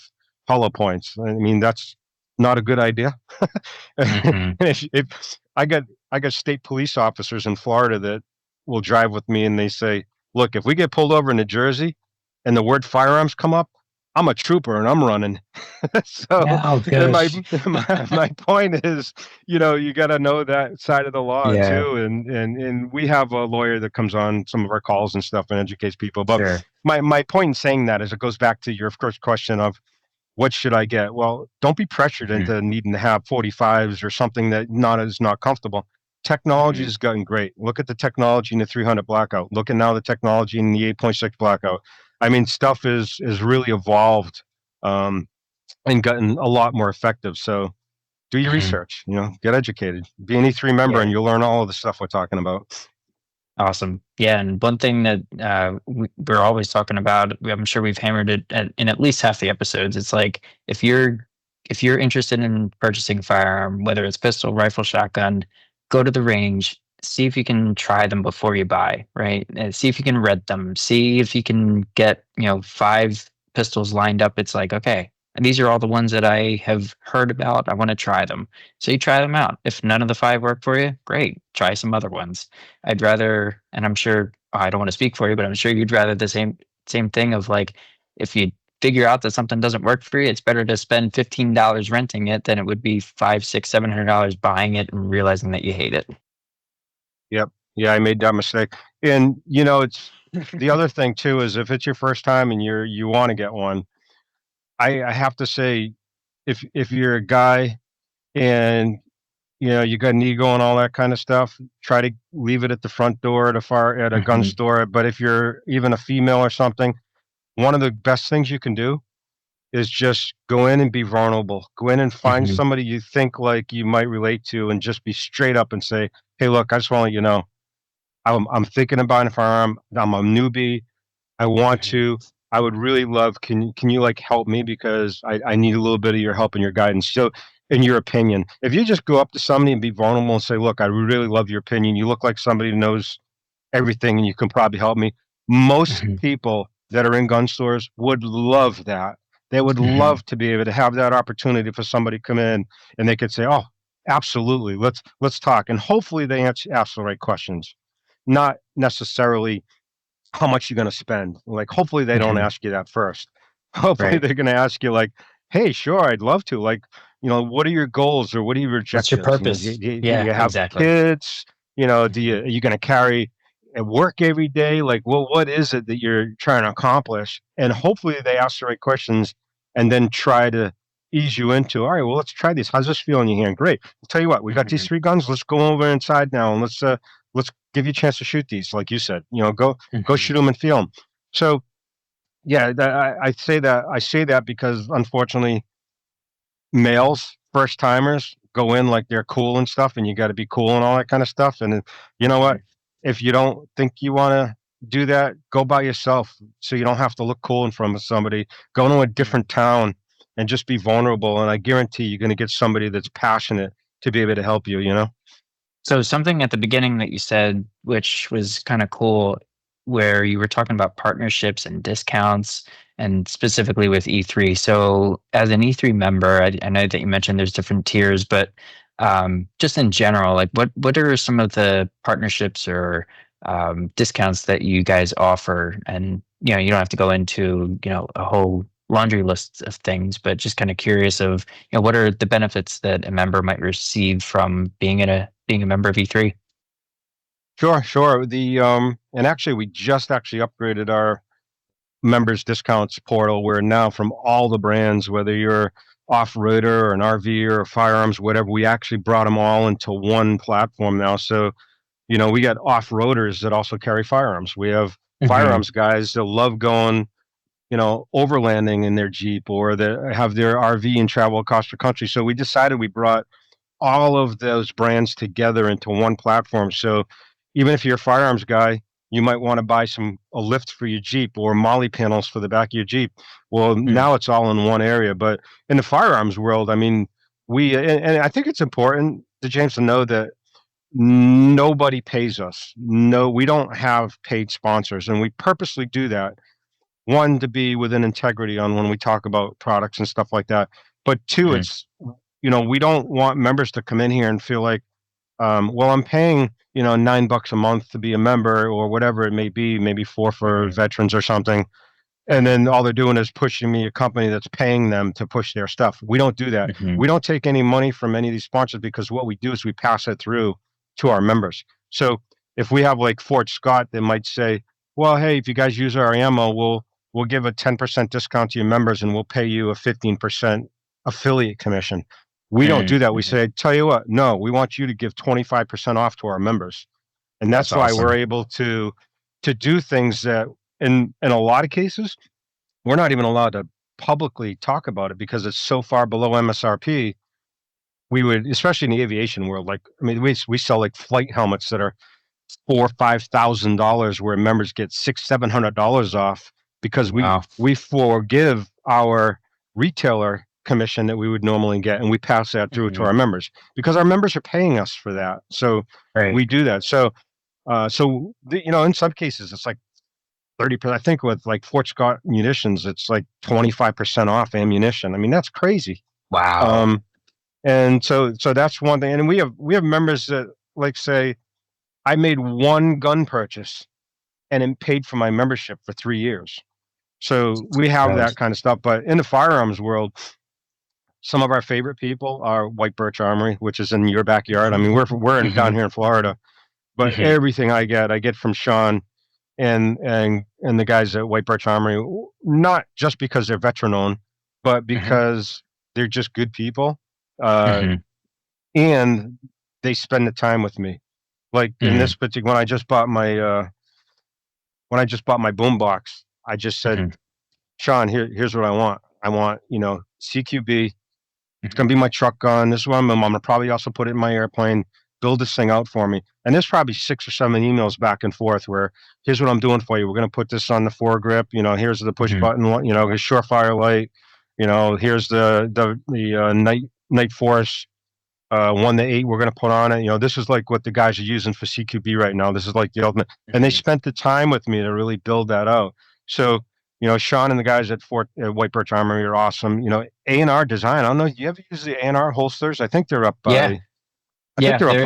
Speaker 2: hollow points. I mean, that's not a good idea.
Speaker 1: Hmm.
Speaker 2: if I got state police officers in Florida that will drive with me, and they say, "Look, if we get pulled over in New Jersey, and the word firearms come up, I'm a trooper and I'm running." So,
Speaker 1: Yeah. Oh,
Speaker 2: and my,
Speaker 1: gosh.
Speaker 2: my point is, you got to know that side of the law
Speaker 1: Yeah.
Speaker 2: too. And we have a lawyer that comes on some of our calls and stuff and educates people. But
Speaker 1: Sure.
Speaker 2: my point in saying that is it goes back to your first question of what should I get? Well, don't be pressured
Speaker 1: Hmm.
Speaker 2: into needing to have 45s or something that not comfortable. Technology
Speaker 1: Hmm.
Speaker 2: has gotten great. Look at the technology in the 300 blackout. Look at now the technology in the 8.6 blackout. I mean, stuff is really evolved um, and gotten a lot more effective. So do your
Speaker 1: Hmm.
Speaker 2: research. Get educated. Be an E3 member,
Speaker 1: Yeah.
Speaker 2: and you'll learn all of the stuff we're talking about.
Speaker 1: Awesome. Yeah, and one thing that we're always talking about, I'm sure we've hammered it in at least half the episodes. It's like if you're interested in purchasing a firearm, whether it's pistol, rifle, shotgun, go to the range, see if you can try them before you buy, right? And see if you can rent them, see if you can get, 5 pistols lined up. It's like, okay, and these are all the ones that I have heard about. I want to try them. So you try them out. If none of the 5 work for you, great. Try some other ones. I'd rather, and I'm sure I don't want to speak for you, but I'm sure you'd rather the same thing of like if you figure out that something doesn't work for you, it's better to spend $15 renting it than it would be 5, 6, $700 buying it and realizing that you hate it.
Speaker 2: Yep. Yeah, I made that mistake. And it's the other thing too is if it's your first time and you want to get one, I have to say, if you're a guy and you got an ego and all that kind of stuff, try to leave it at the front door at a gun
Speaker 1: Hmm.
Speaker 2: store. But if you're even a female or something, one of the best things you can do is just go in and be vulnerable. Go in and find
Speaker 1: Hmm.
Speaker 2: somebody you think like you might relate to, and just be straight up and say, "Hey, look, I just want to let you know, I'm thinking about buying a firearm. I'm a newbie. I want
Speaker 1: Hmm.
Speaker 2: to. I would really love. Can you like help me because I need a little bit of your help and your guidance." So in your opinion. If you just go up to somebody and be vulnerable and say, "Look, I really love your opinion. You look like somebody who knows everything and you can probably help me." Most
Speaker 1: Hmm.
Speaker 2: people that are in gun stores would love that. They would
Speaker 1: Hmm.
Speaker 2: love to be able to have that opportunity for somebody to come in and they could say, "Oh, absolutely. Let's talk." And hopefully they ask the right questions, not necessarily how much you're going to spend. Like, hopefully they don't
Speaker 1: Hmm.
Speaker 2: ask you that first. Hopefully
Speaker 1: Right.
Speaker 2: they're going to ask you like, "Hey, sure, I'd love to. Like, what are your goals or what are your
Speaker 1: What's your
Speaker 2: objectives?
Speaker 1: purpose?
Speaker 2: Do
Speaker 1: Yeah,
Speaker 2: you have
Speaker 1: exactly.
Speaker 2: kids?
Speaker 1: Hmm.
Speaker 2: Are you going to carry at work every day? Like, well, what is it that you're trying to accomplish?" And hopefully they ask the right questions and then try to ease you into, all right, well, let's try this. How's this feel in your hand? Great. I'll tell you what, we got these
Speaker 1: Hmm.
Speaker 2: three guns. Let's go over inside now and let's give you a chance to shoot these, like you said. Go
Speaker 1: Hmm.
Speaker 2: shoot them and feel them. So yeah, I say that because unfortunately, males, first timers, go in like they're cool and stuff, and you got to be cool and all that kind of stuff. And you know what?
Speaker 1: Hmm.
Speaker 2: If you don't think you want to do that, go by yourself, so you don't have to look cool in front of somebody. Go to a different town and just be vulnerable, and I guarantee you're going to get somebody that's passionate to be able to help you. You know.
Speaker 1: So something at the beginning that you said, which was kind of cool, where you were talking about partnerships and discounts, and specifically with E3. So as an E3 member, I know that you mentioned there's different tiers, but just in general, like what are some of the partnerships or discounts that you guys offer? And you don't have to go into a whole laundry list of things, but just kind of curious of what are the benefits that a member might receive from being a member of E3?
Speaker 2: Sure, sure. And actually, we just actually upgraded our members discounts portal where now from all the brands, whether you're off-roader or an RV or firearms, whatever, we actually brought them all into one platform now. So, we got off-roaders that also carry firearms. We have
Speaker 1: Hmm.
Speaker 2: firearms guys that love going, overlanding in their Jeep or that have their RV and travel across the country. So we decided we brought all of those brands together into one platform. So even if you're a firearms guy, you might want to buy a lift for your Jeep or Molly panels for the back of your Jeep. Well, now it's all in one area. But in the firearms world, I mean, and I think it's important to James to know that nobody pays us. No, we don't have paid sponsors, and we purposely do that. One, to be within integrity on when we talk about products and stuff like that. But two,
Speaker 1: Hmm.
Speaker 2: it's we don't want members to come in here and feel like, well, I'm paying, $9 a month to be a member or whatever it may be, maybe four for
Speaker 1: Hmm.
Speaker 2: veterans or something. And then all they're doing is pushing me a company that's paying them to push their stuff. We don't do that.
Speaker 1: Hmm.
Speaker 2: We don't take any money from any of these sponsors because what we do is we pass it through to our members. So if we have like Fort Scott, they might say, well, hey, if you guys use our ammo, we'll give a 10% discount to your members and we'll pay you a 15% affiliate commission. We don't do that. We
Speaker 1: Hmm.
Speaker 2: say, tell you what, no, we want you to give 25% off to our members. And
Speaker 1: That's
Speaker 2: that's why we're
Speaker 1: awesome.
Speaker 2: able to do things that in a lot of cases we're not even allowed to publicly talk about it because it's so far below MSRP. We would, especially in the aviation world, like I mean, we sell like flight helmets that are $4,000-5,000, where members get $600-700 off because
Speaker 1: Wow.
Speaker 2: we forgive our retailer commission that we would normally get, and we pass that through to
Speaker 1: Hmm.
Speaker 2: our members because our members are paying us for that. So
Speaker 1: Right.
Speaker 2: we do that. So in some cases it's like 30%. I think with like Fort Scott munitions, it's like 25% off ammunition. I mean, that's crazy.
Speaker 1: Wow.
Speaker 2: Um, and so that's one thing. And we have members that like say, I made one gun purchase and it paid for my membership for 3 years. So we have
Speaker 1: Good.
Speaker 2: that kind of stuff. But in the firearms world, some of our favorite people are White Birch Armory, which is in your backyard. I mean, down
Speaker 1: Hmm.
Speaker 2: here in Florida, but
Speaker 1: Hmm.
Speaker 2: everything I get from Sean and the guys at White Birch Armory, not just because they're veteran owned, but
Speaker 1: Hmm.
Speaker 2: because they're just good people, uh,
Speaker 1: Hmm.
Speaker 2: and they spend the time with me. Like in
Speaker 1: Hmm.
Speaker 2: this particular, when I just bought my boom box, I just said,
Speaker 1: Hmm.
Speaker 2: Sean, here's what I want. I want CQB. It's
Speaker 1: Hmm.
Speaker 2: gonna be my truck gun. This is what I'm gonna probably also put it in my airplane. Build this thing out for me. And there's probably 6 or 7 emails back and forth where here's what I'm doing for you. We're gonna put this on the foregrip. Here's the push
Speaker 1: Hmm.
Speaker 2: button. His surefire light. Here's the night. Night Force 1 to 8 we're going to put on it. This is like what the guys are using for CQB right now. This is like the ultimate. And they
Speaker 1: Mhm.
Speaker 2: spent the time with me to really build that out. So, Sean and the guys at Fort White Birch Armory are awesome. A&R Design. I don't know. Do you ever use the A&R holsters?
Speaker 1: Yeah,
Speaker 2: I think
Speaker 1: yeah,
Speaker 2: they're up by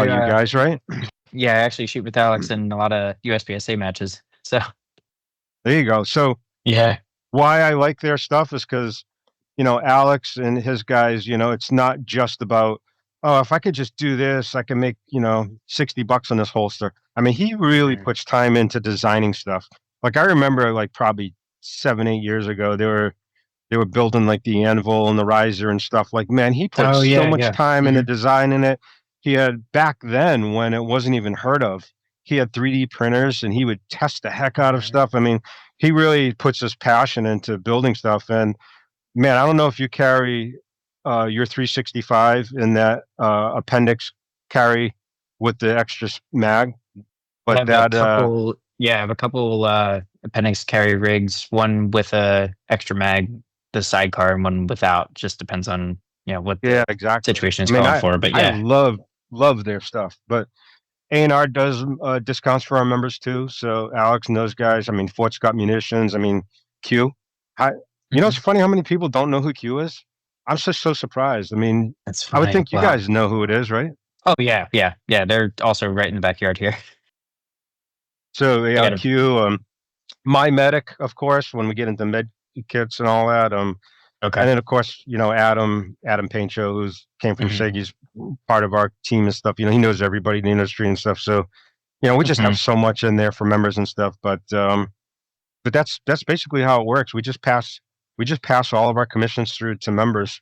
Speaker 1: they're
Speaker 2: you guys, right?
Speaker 1: yeah. I actually shoot with Alex in a lot of USPSA matches. So
Speaker 2: There you go. So
Speaker 1: yeah.
Speaker 2: why I like their stuff is because Alex and his guys, it's not just about, oh, if I could just do this, I can make, $60 on this holster. I mean, he really
Speaker 1: Mhm.
Speaker 2: puts time into designing stuff. Like I remember like probably 7, 8 years ago, they were building like the anvil and the riser and stuff. Like, man, he put
Speaker 1: Oh
Speaker 2: so
Speaker 1: yeah,
Speaker 2: much
Speaker 1: yeah.
Speaker 2: time into
Speaker 1: Hmm.
Speaker 2: designing it. He had back then when it wasn't even heard of, he had 3D printers and he would test the heck out of
Speaker 1: Hmm.
Speaker 2: stuff. I mean, he really puts his passion into building stuff. And man, I don't know if you carry your 365 in that appendix carry with the extra mag,
Speaker 1: I
Speaker 2: but
Speaker 1: have a
Speaker 2: that
Speaker 1: couple. Yeah, I have a couple appendix carry rigs. One with a extra mag, the sidecar, and one without. Just depends on what
Speaker 2: yeah,
Speaker 1: the
Speaker 2: exactly.
Speaker 1: situation
Speaker 2: I
Speaker 1: is
Speaker 2: mean,
Speaker 1: calling
Speaker 2: I
Speaker 1: for. But
Speaker 2: I
Speaker 1: yeah.
Speaker 2: love their stuff, but A&R does discounts for our members too. So Alex and those guys. I mean, Fort Scott Munitions. I mean, Q. I, it's
Speaker 1: Hmm.
Speaker 2: funny how many people don't know who Q is. I'm just so surprised. I mean,
Speaker 1: That's
Speaker 2: I would
Speaker 1: funny.
Speaker 2: think you
Speaker 1: Wow.
Speaker 2: guys know who it is, right?
Speaker 1: Oh yeah, yeah, yeah. They're also right in the backyard here.
Speaker 2: So
Speaker 1: I
Speaker 2: yeah,
Speaker 1: got a.
Speaker 2: Q. My medic, of course, when we get into med kits and all that.
Speaker 1: Okay.
Speaker 2: And then of course, Adam Paincho, who's came from
Speaker 1: Hmm.
Speaker 2: SIG, he's part of our team and stuff. He knows everybody in the industry and stuff. So, we just have
Speaker 1: Hmm.
Speaker 2: so much in there for members and stuff. But that's basically how it works. We just pass all of our commissions through to members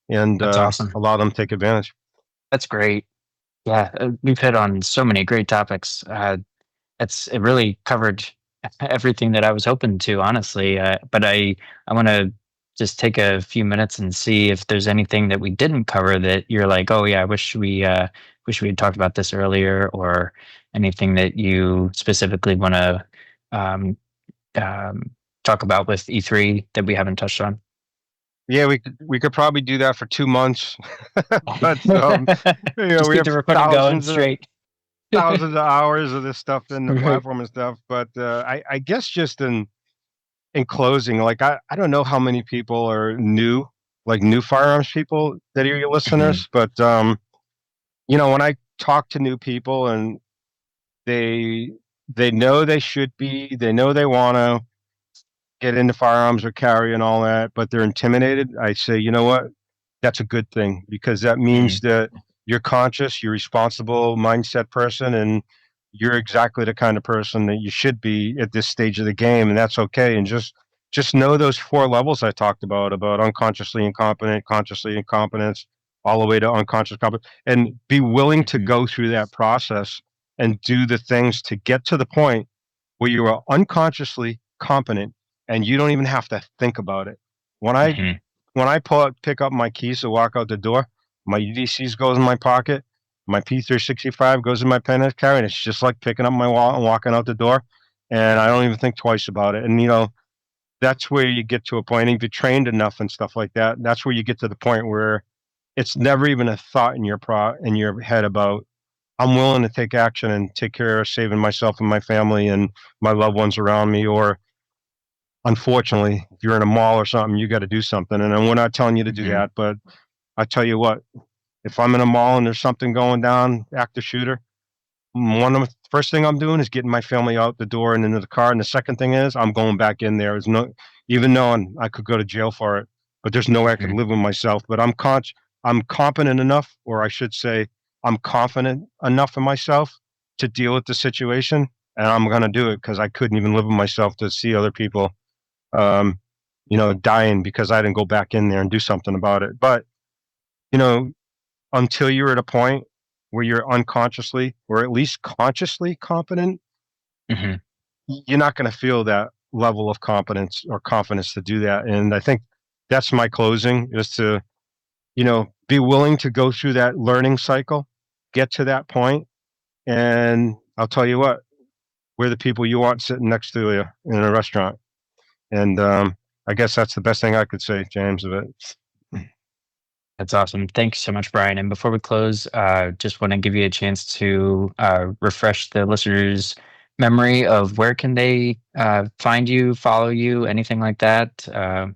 Speaker 2: and
Speaker 1: That's awesome.
Speaker 2: allow them to take advantage.
Speaker 1: That's great. Yeah, we've hit on so many great topics. It really covered everything that I was hoping to, honestly. But I want to just take a few minutes and see if there's anything that we didn't cover that you're like, oh yeah, I wish we had talked about this earlier, or anything that you specifically want to um, um, talk about with E3 that we haven't touched on.
Speaker 2: Yeah, we could probably do that for 2 months, but
Speaker 1: Just
Speaker 2: we
Speaker 1: keep
Speaker 2: have
Speaker 1: the recording going straight.
Speaker 2: thousands of hours of this stuff in the
Speaker 1: Right.
Speaker 2: platform and stuff. But I guess just in closing, like I don't know how many people are new, like new firearms people that are your
Speaker 1: Mhm.
Speaker 2: listeners, but when I talk to new people and they they know they should be, they know they want to get into firearms or carry and all that, but they're intimidated. I say, you know what? That's a good thing because that means
Speaker 1: Mhm.
Speaker 2: that you're conscious, you're responsible mindset person, and you're exactly the kind of person that you should be at this stage of the game, and that's okay. And just know those 4 levels I talked about unconsciously incompetent, consciously incompetence, all the way to unconscious competence, and be willing to
Speaker 1: Mhm.
Speaker 2: go through that process and do the things to get to the point where you are unconsciously competent and you don't even have to think about it. When I
Speaker 1: Mhm.
Speaker 2: when I pick up my keys to walk out the door, my UDCs goes in my pocket, my P365 goes in my pen carry, and it's just like picking up my wallet and walking out the door. And I don't even think twice about it. And that's where you get to a point. And if you're trained enough and stuff like that, that's where you get to the point where it's never even a thought in your head about I'm willing to take action and take care of saving myself and my family and my loved ones around me. Or unfortunately, if you're in a mall or something, you got to do something. And we're not telling you to do
Speaker 1: Mhm.
Speaker 2: that, but I tell you what, if I'm in a mall and there's something going down, active shooter, one of the first thing I'm doing is getting my family out the door and into the car. And the second thing is I'm going back in there. There's no, even knowing I could go to jail for it, but there's no way I could
Speaker 1: Mhm.
Speaker 2: live with myself. But I'm competent enough, or I should say, I'm confident enough in myself to deal with the situation, and I'm gonna do it because I couldn't even live with myself to see other people, um, dying because I didn't go back in there and do something about it. But you know, until you're at a point where you're unconsciously or at least consciously competent,
Speaker 1: Mhm.
Speaker 2: you're not going to feel that level of competence or confidence to do that. And I think that's my closing is to, be willing to go through that learning cycle, get to that point, and I'll tell you what, we're the people you want sitting next to you in a restaurant. And I guess that's the best thing I could say, James, of it.
Speaker 1: That's awesome. Thanks so much, Brian. And before we close, just want to give you a chance to refresh the listeners' memory of where can they find you, follow you, anything like that.
Speaker 2: Yeah,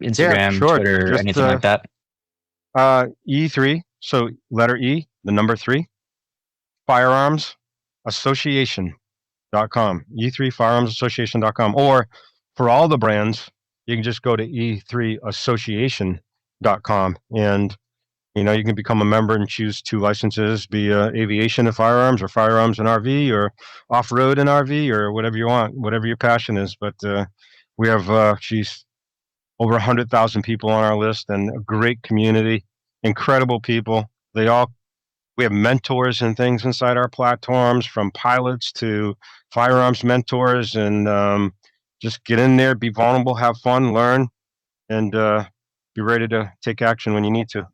Speaker 1: Instagram,
Speaker 2: sure.
Speaker 1: Twitter,
Speaker 2: Just
Speaker 1: anything like that.
Speaker 2: E3. So letter E, the number three, firearms association.com, E3 firearms association.com. Or for all the brands, you can just go to E3association.com and you can become a member and choose two licenses, be aviation and firearms and RV, or off-road and RV, or whatever you want, whatever your passion is. But we have, over 100,000 people on our list and a great community, incredible people. We have mentors and things inside our platforms, from pilots to firearms mentors, and just get in there, be vulnerable, have fun, learn, and be ready to take action when you need to.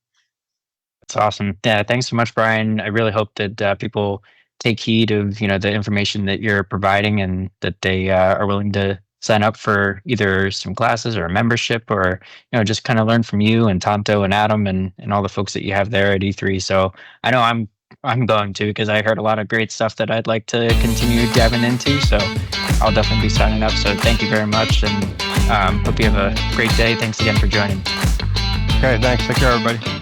Speaker 1: That's awesome. Yeah, thanks so much, Brian. I really hope that people take heed of the information that you're providing, and that they are willing to sign up for either some classes or a membership, or just kind of learn from you and Tonto and Adam and all the folks that you have there at E3. So I know I'm going to, because I heard a lot of great stuff that I'd like to continue diving into. So I'll definitely be signing up. So thank you very much, and hope you have a great day. Thanks again for joining.
Speaker 2: Okay, thanks. Take care, everybody.